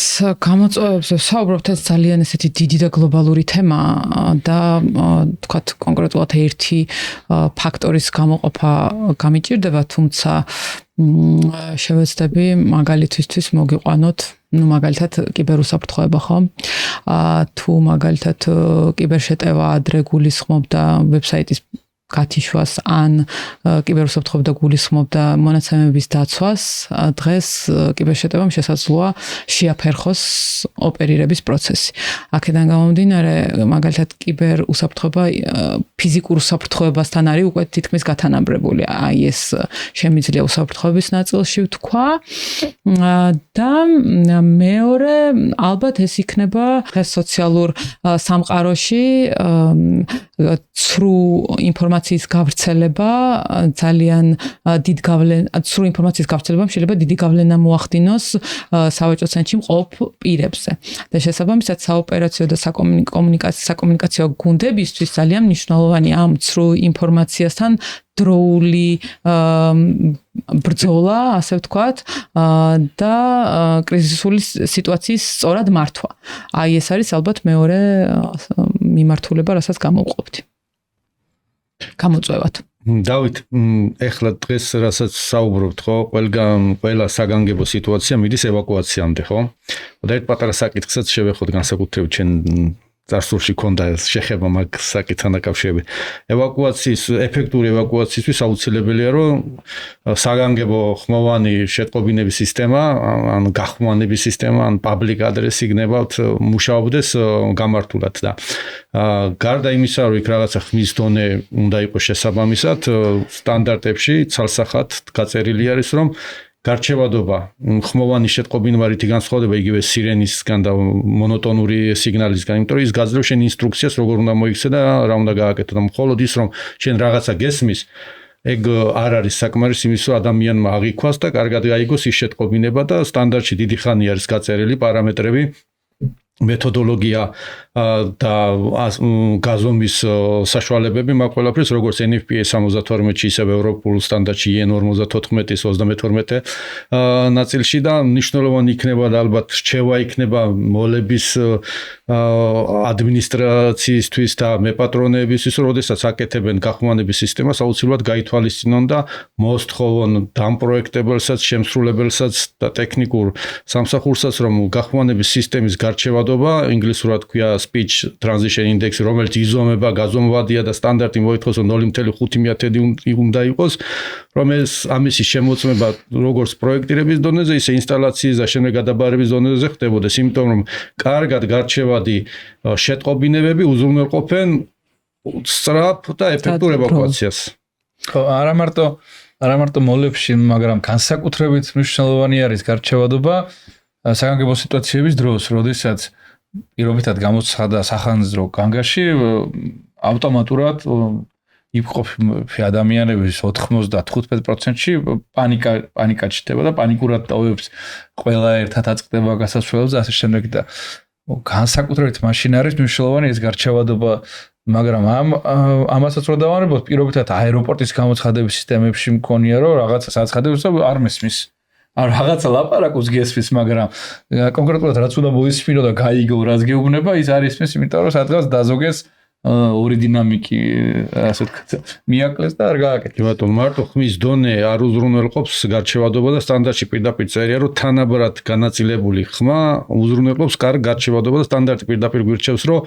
გამოწვევებზე ვსაუბრობთ, ეს ძალიან ესეთი დიდი და გლობალური თემაა და თქვათ კონკრეტულად ერთი ფაქტორის გამოყოფა გამიჭირდება, თუმცა შევეცდები მაგალითისთვის მოგიყვანოთ, მაგალითად კიბერუსაფრთხოება, ხო? თუ მაგალითად კიბერშეტევა ადრე გულისხმობდა ვებსაიტის გათიშვას ან კიბერუსაფრთხოება გულისხმობდა მონაცემების დაცვას, დღეს კიბერშეტევამ შესაძლოა შეაფერხოს ოპერირების პროცესი. აქედან გამომდინარე, მაგალითად კიბერუსაფრთხოება ფიზიკურ უსაფრთხოებასთან არის უკვე თითქმის გათანაბრებული. აი ეს შემიძლია უსაფრთხოების ნაწილში ვთქვა და მეორე ალბათ ეს იქნება დღეს სოციალურ სამყაროში ცრუ ინფორმაციის გავრცელება ძალიან დიდ ცრუ ინფორმაციის გავრცელებამ შეიძლება დიდი გავლენა მოახდინოს სავაჭრო ცენტრში მყოფ პირებზე. და შესაბამისად საოპერაციო და საკომუნიკაციო გუნდებისთვის ძალიან მნიშვნელოვანი ამ ცრუ ინფორმაციასთან დროული ბრძოლა, ასე ვთქვათ, და კრიზისული სიტუაციის სწორად მართვა. აი ეს არის ალბათ მეორე მიმართულება, რასაც გამოვყოფთ. გამოწვევად. დავით, ეხლა დღეს რასაც საუბრობთ, ხო, ყველა საგანგებო სიტუაცია მიდის ევაკუაციამდე, ხო? და ერთ პატარა საკითხსაც შევეხოთ განსაკუთრებით ჩვენ წარსულში ქონდა შეხება მაგ საკითხთან დაკავშირებით. ეფექტური ევაკუაციისთვის აუცილებელია, რომ საგანგებო ხმოვანი შეტყობინების სისტემა, ან გახმოვანების სისტემა, ან public address-ი გნებავთ მუშაობდეს გამართულად და გარდა იმისა, რომ იქ რაღაცა ხმის დონე უნდა იყოს შესაბამისად, სტანდარტებში ცალსახად გაწერილი არის, რომ გარჩევადობა ხმოვანი შეტყობინვარითი განსხვავდება იგივე სირენისგან და მონოტონური სიგნალისგან, იმიტომ რომ ის გაძლევს შენ ინსტრუქციას, როგორ უნდა მოიქცე და რა უნდა გააკეთო და მხოლოდ ის, რომ შენ რაღაცა გესმის, ეგ არ არის საკმარის იმის, რომ ადამიანმა აღიქვას და კარგად გაიგოს ის შეტყობინება და სტანდარტში დიდი ხანი არის გაწერილი პარამეტრები, მეთოდოლოგია და გაზომვის საშუალებები მაგ ყველაფერს როგორც NFPA 72-ში ისევ ევროპულ სტანდარტში EN 54-ის 32 ნაწილში და მნიშვნელოვანი იქნება და ალბათ რჩევა იქნება მოლების ადმინისტრაციისთვის და მეპატრონეებისთვის, როდესაც აკეთებენ გახმოვანების სისტემას, აუცილებლად გაითვალისწინონ და მოსთხოვონ დამპროექტებელსაც, შემსრულებელსაც და ტექნიკურ სამსახურსაც, რომ გახმოვანების სისტემის გარჩევადობა, ინგლისურად ქვია speech transition index, რომელიც იზომება, გაზომვადია და სტანდარტი მოითხოვს, რომ 0.5 უნდა იყოს, რომ ამისი შემოწმება როგორც პროექტირების დონეზე, ისე ინსტალაციის და შემდეგ გადაბარების დონეზე ხდებოდეს, იმიტომ რომ კარგად გარჩევადი შეტყობინებები უზრუნველყოფენ სწრაფ და ეფექტურ ევაკუაციას. ხო, არა მარტო მოლებში, მაგრამ განსაკუთრებით მნიშვნელოვანი არის გარჩევადობა საგანგებო სიტუაციების დროს, როდესაც პირობითად გამოცხადდა სახანძრო განგაში, ავტომატურად იყოფი ადამიანების 95%-ში პანიკა ჩნდება და პანიკურად ტოვებს ყველა ერთად აწყდება გასასვლელს და ასე შემდეგ და განსაკუთრებით მაშინ არის მნიშვნელოვანი ეს გარჩევადობა, მაგრამ ამასაც რო დავანებოთ, პირობითად აეროპორტის გამოცხადების სისტემებში მქონია, რომ რაღაცა საცხადებს არ მესმის. არ რაღაცა ლაპარაკობს გესმის, მაგრამ კონკრეტულად რაც უნდა მოისმინო და გაიგო, რაც გეუბნება, ის არ ისმის, იმიტომ რომ სადღაც დაზოგეს ორი დინამიკი, ასე ვთქვათ, მიაკლეს და არ გააკეთეს. ბატონო, მარტო ხმის დონე არ უზრუნველყოფს გარჩევადობა და სტანდარტში პირდაპირ წერია, რომ თანაბრად განაწილებული ხმა უზრუნველყოფს კარგ გარჩევადობა და სტანდარტი პირდაპირ გვირჩევს, რომ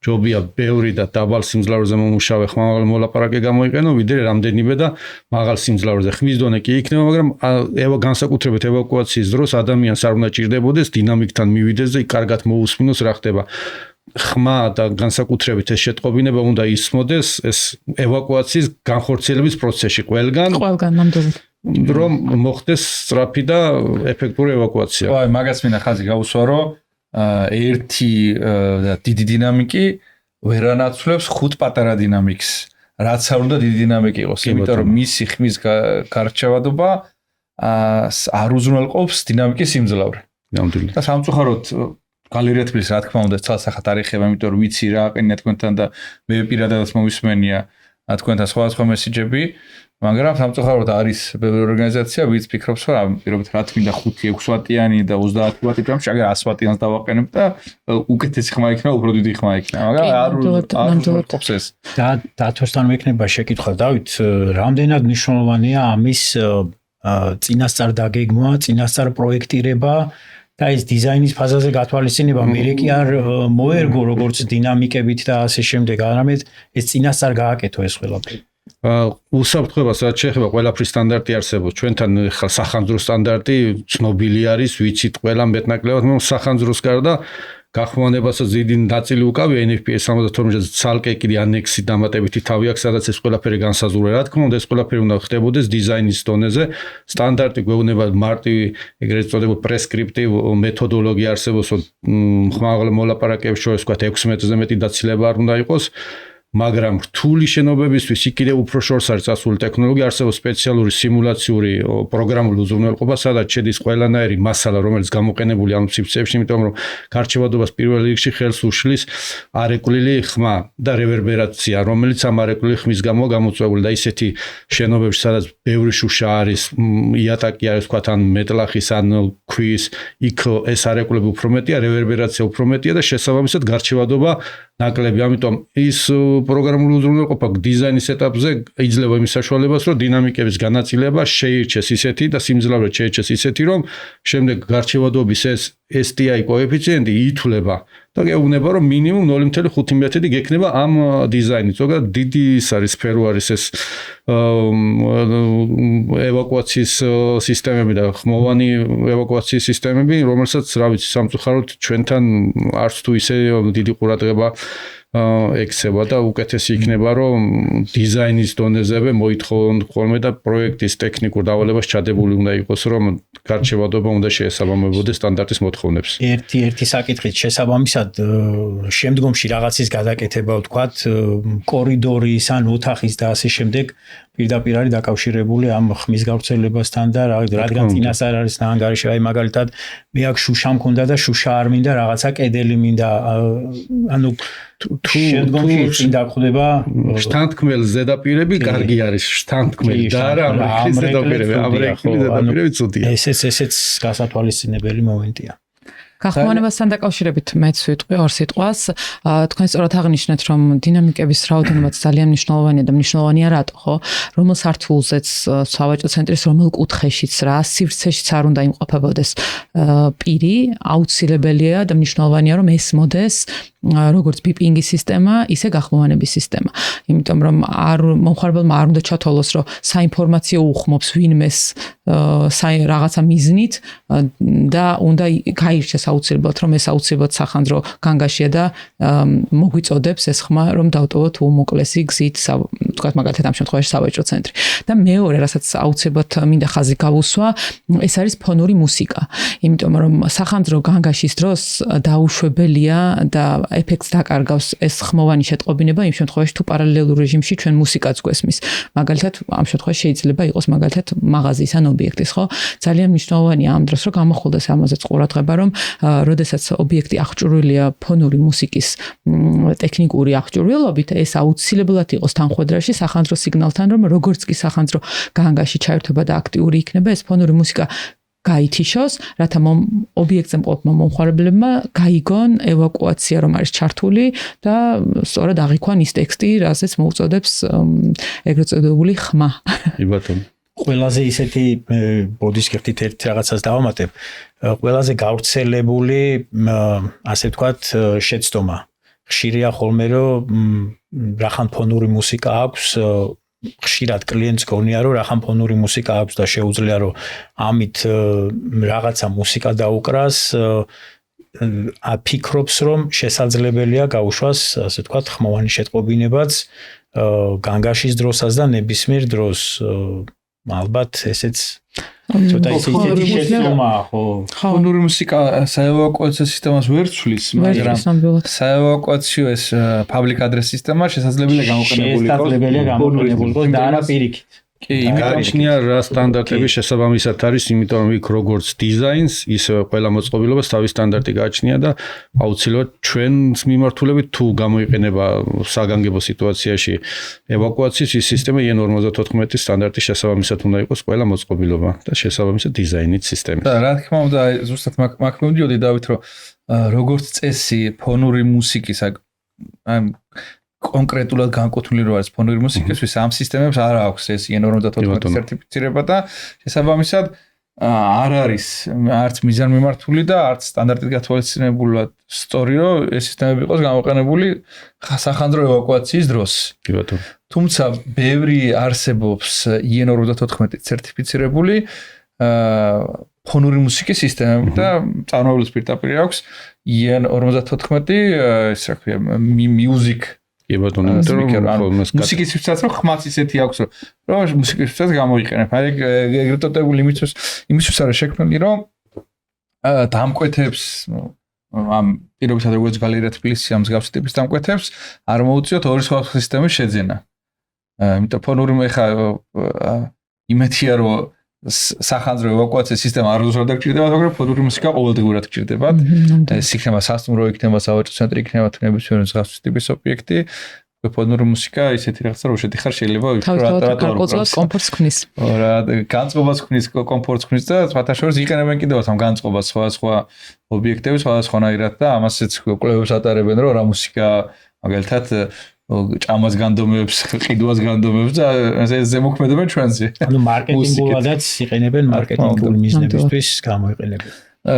ჯობია ბევრი და დაბალ სიმძლავრეზე მომუშავე ხმამაღალი მოლაპარაკე გამოიყენო, ვიდრე რამდენიმე და მაღალ სიმძლავრეზე. ხმის დონე კი იქნება, მაგრამ განსაკუთრებით ევაკუაციის დროს ადამიანს არ უნდა ჭირდებოდეს დინამიკთან მივიდეს და კარგად მოусმინოს რა ხდება. ხმა და განსაკუთრებით ეს შეტყობინება უნდა ისმოდეს ეს ევაკუაციის განხორციელების პროცესში ყველგან ნამდვილად რომ მოხდეს სწრაფი და ეფექტური ევაკუაცია. აი, მაგას მინდა ხაზი გავუსვა, რომ ერთი დიდი დინამიკი ვერ ანაცვლებს 5 პატარა დინამიკს. რაც არ უნდა დიდი დინამიკი იყოს, იმიტომ რომ მისი ხმის გარჩევადობა არ უზრუნველყოფს დინამიკის სიმძლავრე. ნამდვილად. და სამწუხაროდ გალერია თბილისის რა თქმა უნდა ცალსახად არიხება, იმიტომ რომ ვიცი რა აყენია თქვენთან და მე პირადადაც მოვისმენია თქვენთან სხვადასხვა მესიჯები, მაგრამ სამწუხაროდ არის ბევრი ორგანიზაცია, ვინც ფიქრობს, რომ პირობითად რა თქმა უნდა 5-6 ვატიანი და 30 ვატი ჯამში, აგერ 100 ვატიანს დავაყენებ და უკეთესი ხმა იქნება, უფრო დიდი ხმა იქნება, მაგრამ არ უზრუნველყოფს ეს. დათოსთან მექნება შეკითხვა, დავით, რამდენად მნიშვნელოვანია ამის წინასწარ დაგეგმვა, წინასწარ პროექტირება და ეს დიზაინის ფაზაზე გათვალისწინება მე კი არ მოერგო როგორც დინამიკებით და ასე შემდეგ, არამედ ეს წინასწარ გააკეთო ეს ყველაფერი. უსაფრთხოებას რაც შეეხება ყველაფრის სტანდარტი არსებობს. ჩვენთან სახანძრო სტანდარტი ცნობილი არის, ვიცით ყველა მეტნაკლებად, მაგრამ სახანძროს გარდა გახმოვანებასაც დიდი ნაწილი უკავია NFPS 72-ზე ცალკე კიდე ანექსი დამატებითი თავი აქვს, სადაც ეს ყველაფერი განსაზღვრულია. რა თქმა უნდა, ეს ყველაფერი უნდა ხდებოდეს დიზაინის დონეზე. სტანდარტი გვეუბნება მარტივი, ეგრეთ წოდებული პრესკრიპტივ მეთოდოლოგია არსებობს, ხმამაღალი მოლაპარაკეებს შორის ვთქვათ 6 მეტრზე მეტი დაცილება არ უნდა იყოს. მაგრამ რთული შენობებისთვის იქ უფრო შორს არის წასული ტექნოლოგია, არსებობს სპეციალური სიმულაციური პროგრამული უზრუნველყოფა, სადაც შედის ყველანაირი მასალა, რომელიც გამოყენებული ამ სივრცეებში, იმიტომ რომ გარჩევადობას პირველ რიგში ხელს უშლის არეკლილი ხმა და რევერბერაცია, რომელიც ამ არეკლილი ხმის გამო გამოწვეული და ისეთი შენობებში, სადაც ბევრი შუშა არის, იატაკი არის, ვთქვათ, ან მეტლახის, ან ქვის, იქ ეს არეკლები უფრო მეტია, რევერბერაცია უფრო მეტია და შესაბამისად გარჩევადობა ნაკლები, ამიტომ ის პროგრამული უზრუნველყოფა დიზაინის ეტაპზე იძლევა იმის საშუალებას, რომ დინამიკების განაწილება შეირჩეს ისეთი და სიმძლავრე შეირჩეს ისეთი, რომ შემდეგ გარჩევადობის ეს STI კოეფიციენტი ითვლება და გეუბნება, რომ მინიმუმ 0.5 გექნება ამ დიზაინით. ზოგადად დიდი ის არის სფერო არის ეს ევაკუაციის სისტემები და ხმოვანი ევაკუაციის სისტემები, რომელსაც რა ვიცი, სამწუხაროდ ჩვენთან არც თუ ისე დიდი ყურადღება ექცევა და უკეთესი იქნება, რომ დიზაინის დონეზევე მოითხოვონ ხოლმე და პროექტის ტექნიკურ დავალებას ჩადებული უნდა იყოს, რომ გარჩევადობა უნდა შეესაბამებოდეს სტანდარტის მოთხოვნებს. ერთი საკითხით შესაბამისად შემდგომში რაღაცის გადაკეთება, ვთქვათ, კორიდორის ან ოთახის და ასე შემდეგ პირდაპირ არის დაკავშირებული ამ ხმის გავრცელებასთან და რადგან წინასწარ არის ნაანგარიში, აი მაგალითად მე აქ შუშა მქონდა და შუშა არ მინდა, რაღაცა კედელი მინდა, ანუ შემდგომში წინ დაგხვდება შთანთქმელ ზედაპირები კარგი არის, შთანთქმელი და არა ამრექლის ზედაპირები, ამრექლის ზედაპირები ცუდია. ესეც გასათვალისწინებელი მომენტია. გახმოვანებასთან დაკავშირებით მეც ვიტყვი ორ სიტყვას. თქვენ სწორად აღნიშნეთ, რომ დინამიკების რაოდენობაც ძალიან მნიშვნელოვანია და მნიშვნელოვანია რატო, ხო? რომელ სართულზეც სავაჭრო ცენტრის რომელ კუთხეშიც რა სივრცეშიც არ უნდა იმყოფებოდეს პირი, აუცილებელია და მნიშვნელოვანია, რომ ესმოდეს როგორც ბიპინგის სისტემა, ისე გახმოვანების სისტემა. იმიტომ რომ მომხმარებელმა არ უნდა ჩათვალოს, რომ საინფორმაციო უხმობს ვინმეს რაღაცა მიზნით და უნდა გაირჩეს აუცილებლად, რომ ეს აუცილებლად სახანძრო განგაშია და მოგვიწოდებს ეს ხმა, რომ დავტოვოთ უმოკლესი გზით, თქვათ მაგალითად ამ შემთხვევაში სავაჭრო ცენტრი. და მეორე, რასაც აუცილებლად მინდა ხაზი გავუსვა, ეს არის ფონური მუსიკა. იმიტომ რომ სახანძრო განგაშის დროს დაუშვებელია და ეფექტს დაკარგავს ეს ხმოვანი შეტყობინება იმ შემთხვევაში თუ პარალელურ რეჟიმში ჩვენ მუსიკაც გვესმის. მაგალითად, ამ შემთხვევაში შეიძლება იყოს მაგალითად მაღაზიის ან ობიექტის, ხო? ძალიან მნიშვნელოვანია ამ დროს რომ გამოხულდეს ამაზეც ყურადღება, რომ როდესაც ობიექტი აღჭურვილია ფონური მუსიკის ტექნიკური აღჭურვილობით, ეს აუცილებლად იყოს თანხვედრაში სახანძრო სიგნალთან, რომ როგორც კი სახანძრო განგაში ჩაერთვება და აქტიური იქნება, ეს ფონური მუსიკა გაითიშოს, რათა ობიექტზე მყოფმა მომხმარებლებმა გაიგონ ევაკუაცია რომ არის ჩართული და სწორად აღიქვან ის ტექსტი, რასაც მოუწოდებს ეგრეთ წოდებული ხმა. ბატონო. ყველაზე ისეთი ბოდის კერტით ერთ რაღაცას დავამატებ. ყველაზე გავრცელებული ასე ვთქვათ შეცდომა. ხშირია ხოლმე რომ რახან ფონური მუსიკა აქვს ხშირად კლიენტს გონია რომ რახან ფონური მუსიკა აქვს და შეუძლია რომ ამით რაღაცა მუსიკა დაუკრას აფიქრობს რომ შესაძლებელია გაუშვას ასე ვთქვათ ხმოვანი შეტყობინებაც განგაშის დროსაც და ნებისმიერ დროს ალბათ ესეც ცოტა ისეთი შეცდომაა ხო ფონური მუსიკა საევაკუაციო სისტემას ვერ ცვლის მაგრამ საევაკუაციო ეს public address სისტემა შესაძლებელია გამოყენებული იყოს და არა პირიქით კი, იმიტომია რა სტანდარტები შესაბამისად არის, იმიტომ რომ იქ როგორც დიზაინს, ისე ყველა მოწყობილობას თავის სტანდარტი გააჩნია და აუცილებლად ჩვენს მიმართულებით თუ გამოიყენება საგანგებო სიტუაციაში ევაკუაციის ის სისტემა EN54 სტანდარტის შესაბამისად უნდა იყოს ყველა მოწყობილობა და შესაბამისად დიზაინით სისტემის. და რა თქმა უნდა, ზუსტად მაგ მივდიოდი დავით, რომ როგორც წესი ფონური მუსიკის კონკრეტულად განკუთვნილი რო არის ფონური მუსიკისთვის ამ სისტემებს არ აქვს ეს EN54 სერტიფიცირება და შესაბამისად არ არის არც მიზანმიმართული და არც სტანდარტით გათვალისწინებულად სწორი რომ ეს სისტემები იყოს გამოყენებული სახანძრო ევაკუაციის დროს. კი ბატონო. თუმცა ბევრი არსებობს EN54 სერტიფიცირებული ფონური მუსიკის სისტემები და წარმოებლის პირდაპირ აქვს EN54 ეს რა ქვია music კი ბატონო, მუსიკისთვისაც რომ ხმაც ისეთი აქვს, რომ მუსიკისთვისაც გამოიყენებ. აი ეგრეთ წოდებული იმისთვის არის შექმნილი, რომ დამკვეთებს ამ პირობითად როგორც გალერეა თბილისში ამ მსგავსი ტიპის დამკვეთებს არ მოუწიოთ ორი სხვა სისტემის შეძენა. იმიტომ ფონური ხა იმეთია რომ სახანძრო ევაკუაციის სისტემა არ უზრუნველად გჭირდება, მაგრამ ფონური მუსიკა ყოველდღურად გჭირდება. ეს იქნება სასტუმრო, იქნება სავაჭრო ცენტრი, იქნება თუნებისმიერ მსგავსი ტიპის ობიექტი. ფონური მუსიკა ისეთი რაღაცა რომ შედიხარ შეიძლება განწყობას კომფორტს ქმნის. რა განწყობას ქმნის, კომფორტს ქმნის და სხვათა შორის იყენებენ კიდევ ამ განწყობას სხვა ობიექტები სხვადასხვანაირად და ამასაც კვლევებს ატარებენ რომ რა მუსიკა მაგალითად ჭამას განდომებს, ყიდვას განდომებს და ეს ზემოქმედებენ ჩვენზე. ანუ მარკეტინგულადაც იყენებენ მარკეტინგულ მიზნებისთვის გამოიყენებენ.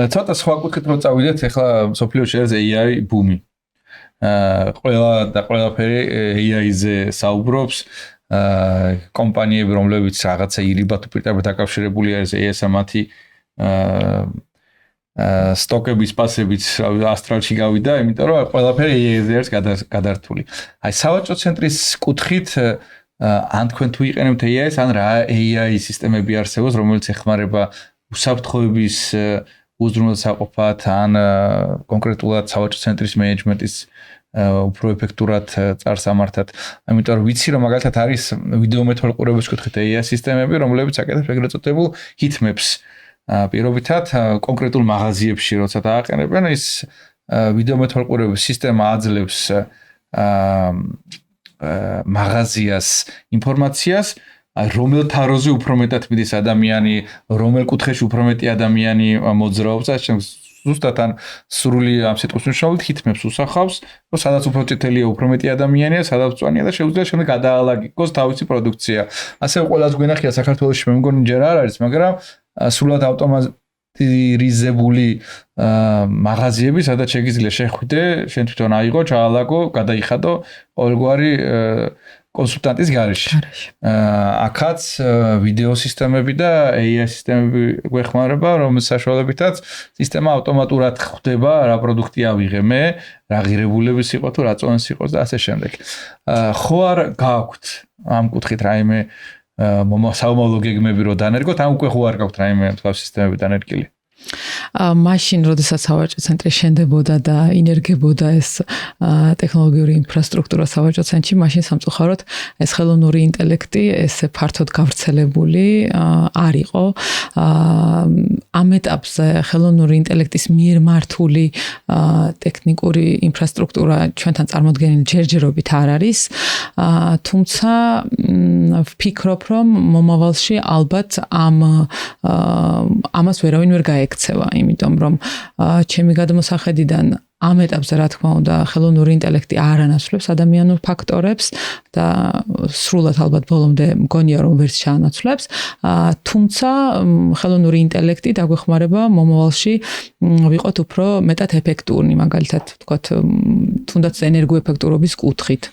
ცოტა სხვა კუთხით რო წავიდეთ, ახლა სოფლიოში არის AI ბუმი. ყველაფერი AI-ზე საუბრობს. კომპანიები, რომლებიც რაღაცა ირიბათ პირდაპირ დაკავშირებული არის AI-სა მათი სტოკების პასებით ასტრალში გავიდა, იმიტომ რომ ყველაფერი AI-ზე არის გადართული. აი სავაჭრო ცენტრის კუთხით ან თქვენ თუ იყენებთ AI-ს, ან რა AI სისტემები არსებობს, რომელიც ეხმარება უსაფრთხოების უზრუნველსაყოფად, ან კონკრეტულად სავაჭრო ცენტრის მენეჯმენტის უფრო ეფექტურად წარსამართად. ამიტომ რომ ვიცი რომ მაგალითად არის ვიდეო მეთვალყურების კუთხით AI სისტემები, რომლებიც აკეთებს ეგრეთ წოდებულ heatmaps. პირობითად კონკრეტულ მაღაზიებში როცა დააყენებენ ის ვიდეო მეთვალყურების სისტემა აძლევს მაღაზიას ინფორმაციას რომელ თაროზე უფრო მეტად მიდის ადამიანი, რომელ კუთხეში უფრო მეტი ადამიანი მოძრაობს, ზუსტად ან სრული ამ სიტყვის მნიშვნელობით heatmaps უსახავს, რომ სადაც უფრო წითელია, უფრო მეტი ადამიანია, სადაც მწვანეა და შეუძლია შემდეგ გადაალაგოს თავისი პროდუქცია. ასე ყველას გვინახია საქართველოში მე მგონი ჯერ არ არის, მაგრამ სულად ავტომატიზებული მაღაზიები, სადაც შეგიძლია შეხვიდე, შენ თვითონ აიღო, ჩაალაგო, გადაიხადო ყოველგვარი კონსულტანტის გარეშე. აქაც ვიდეო სისტემები და AI სისტემები გვეხმარება, რომლის საშუალებითაც სისტემა ავტომატურად ხვდება რა პროდუქტი ავიღე მე, რა ღირებულების იყო თუ რა წონს იყოს და ასე შემდეგ. ხო არ გააქვთ ამ კუთხით რაიმე საომავლო გეგმები რო დანერგოთ, ან უკვე ხო არ გაქვთ რაიმე თქვა სისტემები დანერგილი. მაშინ, როდესაც სავაჭრო ცენტრი შენდებოდა და ინერგებოდა ეს ტექნოლოგიური ინფრასტრუქტურა სავაჭრო ცენტრში, მაშინ სამწუხაროდ ეს ხელოვნური ინტელექტი ესე ფართოდ გავრცელებული არ იყო. ამ ეტაპზე ხელოვნური ინტელექტის მიერ მართული ტექნიკური ინფრასტრუქტურა ჩვენთან წარმოდგენილი ჯერჯერობით არ არის. თუმცა ვფიქრობ, რომ მომავალში ალბათ ამას ვერავინ ვერ გაექცევა, იმიტომ რომ ჩემი გადმოსახედიდან ამ ეტაპზე რა თქმა უნდა ხელოვნური ინტელექტი არ ანაცვლებს ადამიანურ ფაქტორებს და სრულად ალბათ ბოლომდე მგონია რომ ვერც შეანაცვლებს, თუმცა ხელოვნური ინტელექტი დაგვეხმარება მომავალში ვიყოთ უფრო მეტად ეფექტურნი, მაგალითად ვთქვათ, თუნდაც ენერგოეფექტურობის კუთხით.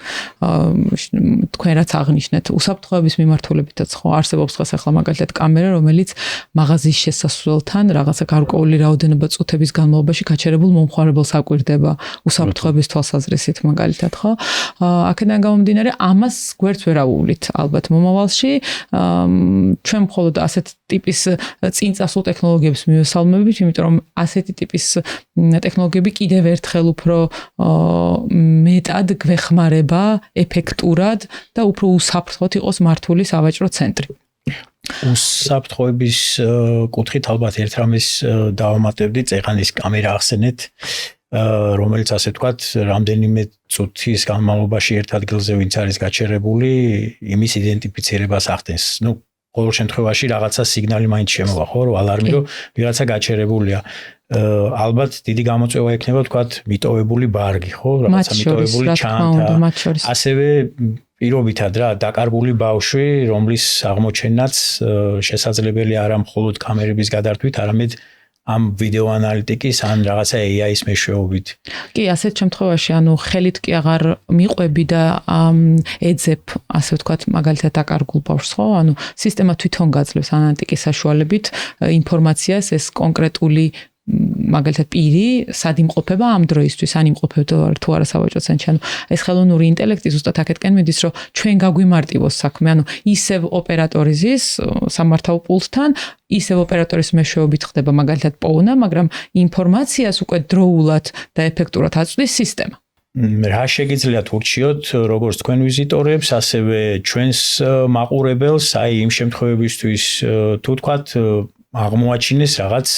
თქვენ რაც აღნიშნეთ, უსაფრთხოების მიმართულებითაც ხო არსებობს დღეს ახლა მაგალითად კამერა, რომელიც მაღაზიის შესასვლელთან რაღაცა გარკვეული რაოდენობა წუთების განმავლობაში გაჩერებულ მომხმარებელს აკვირდება უსაფრთხოების თვალსაზრისით მაგალითად, ხო? აქედან გამომდინარე, ამას გვერდს ვერ აუვლით ალბათ მომავალში. ჩვენ მხოლოდ ასეთ ტიპის წინწასულ ტექნოლოგიებს მივესალმებით, იმიტომ რომ ასეთი ტიპის ტექნოლოგიები კიდევ ერთხელ უფრო მეტად გვეხმარება ეფექტურად და უფრო უსაფრთხოდ იყოს მართული სავაჭრო ცენტრი. უსაფრთხოების კუთხით ალბათ ერთ რამის დავამატებდი, წეღანის კამერა ახსენეთ, რომელიც ასე ვთქვათ, რამდენიმე წუთის განმავლობაში ერთ ადგილზე ვინც არის გაჩერებული, იმის იდენტიფიცირებას ახდენს. ყოველ შემთხვევაში რაღაცა სიგნალი მაინც შემოვა, ხო, რომ ალარმი რომ ვიღაცა გაჩერებულია. ალბათ დიდი გამოწვევა ექნება ვთქვათ, მიტოვებული ბარგი, ხო, რაღაცა მიტოვებული ჩანთა. ასევე პირობითად რა, დაკარგული ბავშვი, რომლის აღმოჩენაც შესაძლებელი არა მხოლოდ კამერების გადართვით, არამედ ამ ვიდეო ანალიტიკის ან რაღაცა AI-ის მეშვეობით. კი, ასეთ შემთხვევაში, ხელით კი აღარ მიყვები და ეძებ, ასე ვთქვათ, მაგალითად დაკარგულ ბავშვს, ხო? სისტემა თვითონ გაძლევს ანალიტიკის საშუალებით ინფორმაციას, ეს კონკრეტული მაგალითად პირი სად იმყოფება ამ დროისთვის, ან იმყოფება თუ არა სავაჭრო ცენტრში. ეს ხელოვნური ინტელექტი ზუსტად აქეთკენ მიდის, რომ ჩვენ გაგვიმარტივოს საქმე, ისევ ოპერატორი ზის სამართავ პულტთან, ისევ ოპერატორის მეშვეობით ხდება მაგალითად პოვნა, მაგრამ ინფორმაციას უკვე დროულად და ეფექტურად აწვდის სისტემა. რა შეგიძლიათ ურჩიოთ როგორც თქვენ ვიზიტორებს, ასევე ჩვენს მაყურებელს, აი იმ შემთხვევებისთვის თუ თქვათ აღმოაჩინეს რაღაც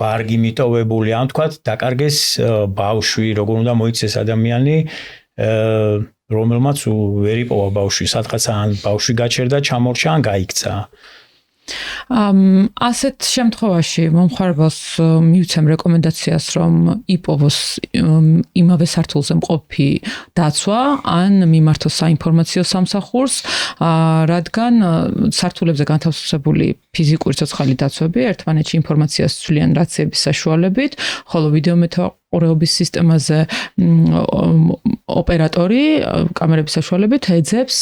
ბარგი მიტოვებული, ან თქვათ დაკარგეს ბავშვი, როგორ უნდა მოიქცეს ადამიანი, რომელმაც ვერ იპოვა ბავშვი, სადღაც ან ბავშვი გაჩერდა, ჩამორჩა, ან გაიქცა. ასეთ შემთხვევაში მომხმარებელს მივცემ რეკომენდაციას, რომ იპოვოს იმავე სართულზე მყოფი დაცვა, ან მიმართოს საინფორმაციო სამსახურს, რადგან სართულებზე განთავსებული ფიზიკური ცოცხალი დაცვები ერთმანეთში ინფორმაციას ცვლიან რაციების საშუალებით, ხოლო ვიდეომეტაყურეობის სისტემაზე ოპერატორი კამერების საშუალებით ეძებს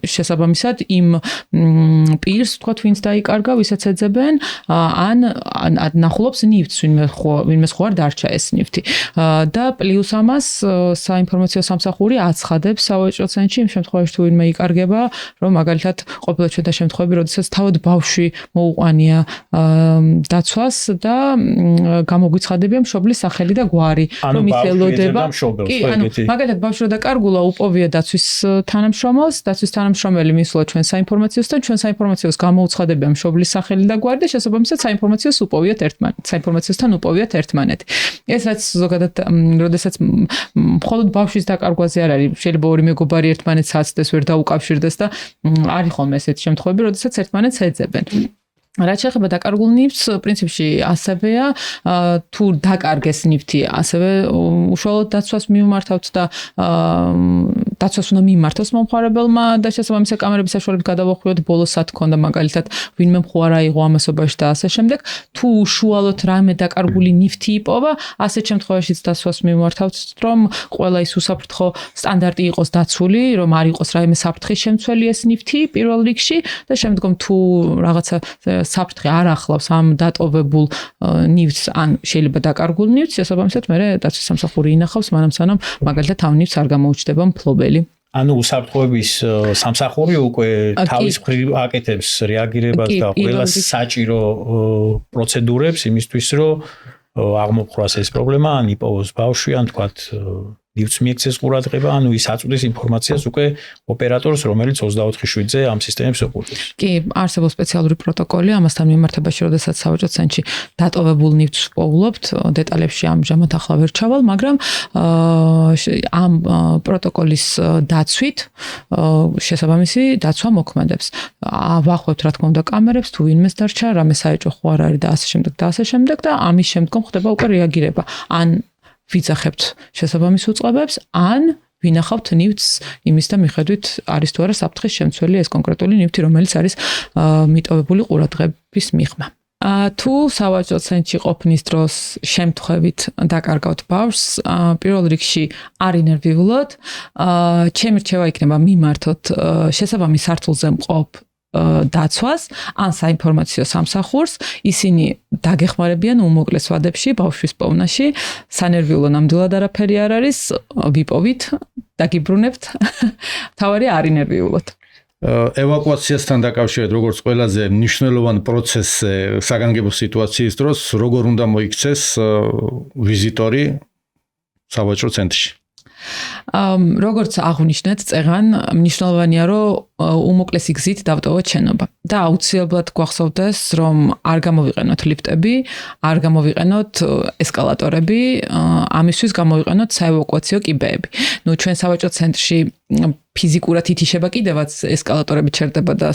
შესაბამისად იმ პირს, ვთქვათ, ვინც დაიკარგა, ვისაც ეძებენ, ან ნახულობს ნივთს, ვინმე სხვა არ დარჩა ეს ნივთი. და პლუს ამას საინფორმაციო სამსახური აცხადებს სავაჭრო ცენტრში იმ შემთხვევაში, თუ ვინმე იკარგება, რომ მაგალითად ყოფილა ჩვენთან შემთხვევები, როდესაც თავად ბავშვი მოუყვანია დაცვას და გამოგვიცხადებია მშობლის სახელი და გვარი, რომ ის ელოდება. მაგალითად ბავშვი დაკარგულა, უპოვია დაცვის თანამშრომელს, დაცვის თანამშრომელი მისვლა ჩვენ საინფორმაციოსთან, ჩვენ საინფორმაციოს გამოუცხადებია მშობლის სახელი და გვარი და შესაბამისად საინფორმაციოს უპოვიათ ერთმანეთს, საინფორმაციოსთან უპოვიათ ერთმანეთი. ეს რაც ზოგადად, როდესაც მხოლოდ ბავშვის დაკარგვაზე არ არის, შეიძლება ორი მეგობარი ერთმანეთს აცდეს, ვერ დაუკავშირდეს და არის ხოლმე ესეთი შემთხვევები, როდესაც ერთმანეთს ეძებენ. რაც შეეხება დაკარგულ ნივთს, პრინციპში ასევეა, თუ დაკარგეს ნივთი, ასევე უშუალოდ დაცვას მივმართავთ და დაცვას უნდა მიმართოს მომხმარებელმა და შესაბამისად კამერების საშუალებით გადავახვიოთ ბოლოს სად ქონდა მაგალითად ვინმე მხوارა იყო ამასობაში და ასე შემდეგ. თუ უშუალოდ რამე დაკარგული ნივთი იპოვა, ასეთ შემთხვევაშიც დაცვას მივმართავთ, რომ ყველა ის უსაფრთხო სტანდარტი იყოს დაცული, რომ არ იყოს რაიმე საფრთხის შემცველი ეს ნივთი პირველ რიგში და შემდგომ თუ რაღაცა საფრთხე არ ახლავს ამ დატოვებულ ნივთს, ან შეიძლება დაკარგულ ნივთს, შესაბამისად მე დაცვის სამსახური ინახავს, მანამ სანამ მაგალითად ამ ნივთს არ გამოუჩნდება მფლობელი. ანუ უსაფრთხოების სამსახური უკვე თავის მხრივ აკეთებს რეაგირებას და ყველა საჭირო პროცედურებს იმისთვის, რომ აღმოფხვრას ეს პრობლემა, ან იპოვოს ბავშვი, ან თქვათ ნივთს მიექცეს ყურადღება, ანუ ის აწვდის ინფორმაციას უკვე ოპერატორს, რომელიც 24/7-ზე ამ სისტემებს ეკუთვნის. კი, არსებობს სპეციალური პროტოკოლი ამასთან მიმართებაში, როდესაც სავაჭრო ცენტრში დატოვებულ ნივთს პოულობთ, დეტალებში ამჟამად ახლა ვერ ჩავალ, მაგრამ ამ პროტოკოლის დაცვით შესაბამისი დაცვა მოქმედებს. ვახვევთ რა თქმა უნდა კამერებს, თუ ვინმეს დარჩა, რამე საეჭვო ხო არ არის და ასე შემდეგ და ასე შემდეგ და ამის შემდგომ ხდება უკვე რეაგირება. ან ვიძახებთ შესაბამის უწყებებს, ან ვინახავთ ნივთს იმის და მიხედვით არის თუ არა საფრთხის შემცველი ეს კონკრეტული ნივთი, რომელიც არის მიტოვებული ყურადღების მიღმა. თუ სავაჭრო ცენტრში ყოფნის დროს შემთხვევით დაკარგავთ ბავშვს, პირველ რიგში არ ინერვიულოთ, ჩემი რჩევა იქნება მიმართოთ შესაბამის სართულზე მყოფ დაცვას ან საინფორმაციო სამსახურს, ისინი დაგეხმარებიან უმოკლეს ვადებში ბავშვის პოვნაში, სანერვიულო ნამდვილად არაფერი არ არის, ვიპოვით, დაგიბრუნებთ, თავარი არ ინერვიულოთ. ევაკუაციასთან დაკავშირებით, როგორც ყველაზე მნიშვნელოვანი პროცესზე საგანგებო სიტუაციის დროს, როგორ უნდა მოიქცეს ვიზიტორი სავაჭრო ცენტრში? როგორც აღვნიშნეთ, წეღან მნიშვნელოვანია, რომ უმოკლესი გზით დავტოვოთ შენობა და აუცილებლად გვახსოვდეს, რომ არ გამოვიყენოთ ლიფტები, არ გამოვიყენოთ ესკალატორები, ამისთვის გამოვიყენოთ საევაკუაციო კიბეები. ნუ ჩვენ სავაჭრო ცენტრში ფიზიკურად ითიშება კიდევაც ესკალატორები ჩერდება და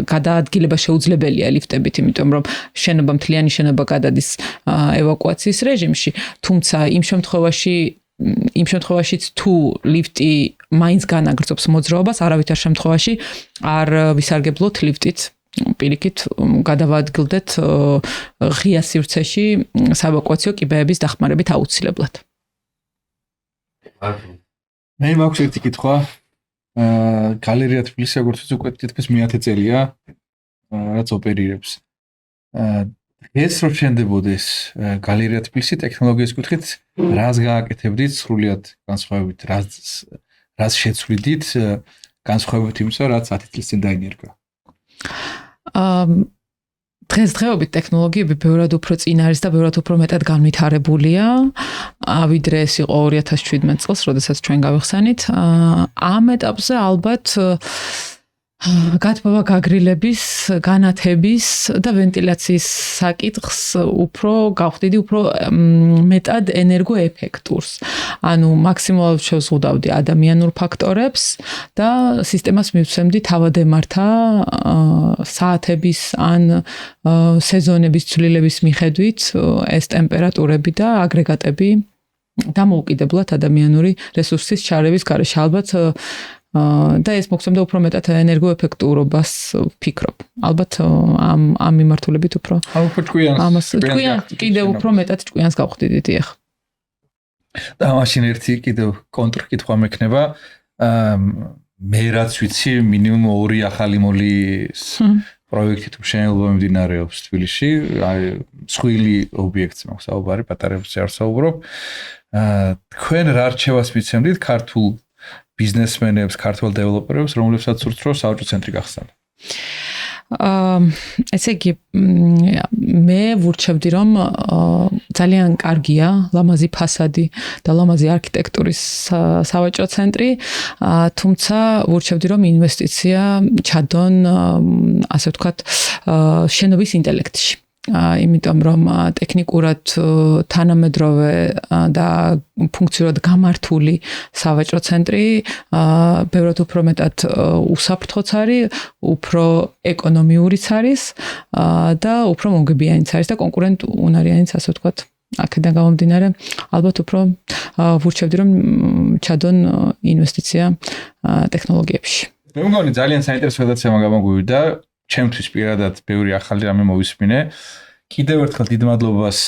გადაადგილება შეუძლებელია ლიფტებით, იმიტომ რომ შენობა მთლიანი შენობა გადადის ევაკუაციის რეჟიმში, თუმცა იმ შემთხვევაშიც თუ ლიფტი მაინც განაგრძობს მოძრაობას, არავითარ შემთხვევაში არ ვისარგებლოთ ლიფტით, პირიქით გადავადგილდეთ ღია სივრცეში საევაკუაციო კიბეების დახმარებით აუცილებლად. მე მაქვს ერთი კითხვა. გალერეა თბილისი როგორც უკვე თითქმის 10 წელია რაც ოპერირებს. ეს რო შენდებოდეს გალერეა თბილისი ტექნოლოგიის კუთხით, რას გააკეთებდით სრულიად განსხვავებით, რას შეცვლიდით განსხვავებით იმისა, რაც 10 წლის წინ დაინერგა? დღესდღეობით ტექნოლოგიები ბევრად უფრო წინ არის და ბევრად უფრო მეტად განვითარებულია, ვიდრე ეს იყო 2017 წელს, როდესაც ჩვენ გავიხსენით. ამ ეტაპზე ალბათ გათბობა გაგრილების, განათების და ვენტილაციის საკითხს უფრო გავხდიდი უფრო მეტად ენერგოეფექტურს. ანუ მაქსიმალურად შევზღუდავდი ადამიანურ ფაქტორებს და სისტემას მივცემდი თავადემართა საათების ან სეზონების ცვლილების მიხედვით ეს ტემპერატურები და აგრეგატები დამოუკიდებლად ადამიანური რესურსის ჩარევის გარეშე ალბათ და ეს მოგცემდა უფრო მეტად ენერგოეფექტურობას ვფიქრობ. ალბათ ამ მიმართულებით უფრო ამას კიდევ უფრო მეტად ჭკვიანს გავხდიდით ეხლა. და მაშინ ერთი კიდევ კონტრკითხვა მექნება. მე რაც ვიცი, მინიმუმ 2 ახალი მოლის პროექტი თუ მშენებლობა მიმდინარეობს თბილისში, აი მსხვილი ობიექტს მაქვს საუბარი, პატარებს არ საუბრობ. თქვენ რა რჩევას მიცემდით ქართულ ბიზნესმენებს, ქართულ დეველოპერებს, რომლებსაც სურთ რომ სავაჭრო ცენტრი გახსნათ? ესე იგი მე ვურჩევდი რომ ძალიან კარგია ლამაზი ფასადი და ლამაზი არქიტექტურის სავაჭრო ცენტრი, თუმცა ვურჩევდი რომ ინვესტიცია ჩადონ, ასე ვთქვათ, შენობის ინტელექტში. იმიტომ რომ ტექნიკურად თანამედროვე და ფუნქციურად გამართული სავაჭრო ცენტრი ბევრად უფრო მეტად უსაფრთხოც არის, უფრო ეკონომიურიც არის და უფრო მომგებიანიც არის და კონკურენტუნარიანიც, ასე ვთქვათ. აქედან გამომდინარე, ალბათ უფრო ვურჩევდი რომ ჩადონ ინვესტიცია ტექნოლოგიებში. მე მგონი ძალიან საინტერესო გადაცემა გამოგვივიდა. ჩემთვის პირადად ბევრი ახალი რამე მოვისმინე. კიდევ ერთხელ დიდ მადლობას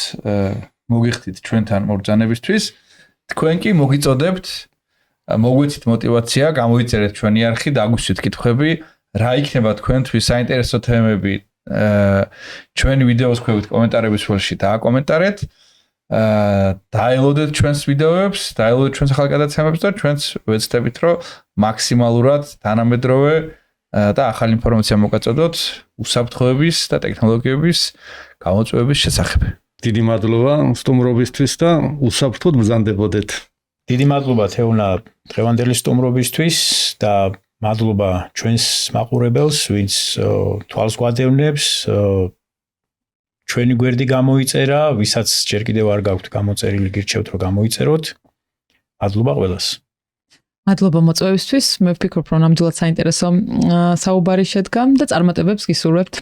მოგიხდით ჩვენთან მობრძანებისთვის. თქვენ კი მოგიწოდებთ, მოგვეცით мотиваცია, გამოიწერეთ ჩვენი არხი, დაგვისვით კითხვები, რა იქნება თქვენთვის საინტერესო თემები ჩვენი ვიდეოს ქვევით კომენტარების ველში დააკომენტარეთ. დაელოდეთ ჩვენს ვიდეოებს, დაელოდეთ ჩვენს ახალ გადაცემებს და ჩვენც ვეცდებით, რომ მაქსიმალურად თანამედროვე და ახალი ინფორმაცია მოგაწოდოთ უსაფრთხოების და ტექნოლოგიების გამოწვევების შესახებ. დიდი მადლობა სტუმრობისთვის და უსაფრთხოდ ბრძანდებოდეთ. დიდი მადლობა თეუნა დღევანდელი სტუმრობისთვის და მადლობა ჩვენს მაყურებელს, ვინც თვალს გვადევნებს, ჩვენი გვერდი გამოიწერა, ვისაც ჯერ კიდევ არ გაქვთ გამოწერილი, გირჩევთ რომ გამოიწეროთ. მადლობა ყველას. მადლობა მოწვევისთვის. მე ვფიქრობ, რომ ნამდვილად საინტერესო საუბარი შედგა და წარმატებებს გისურვებთ.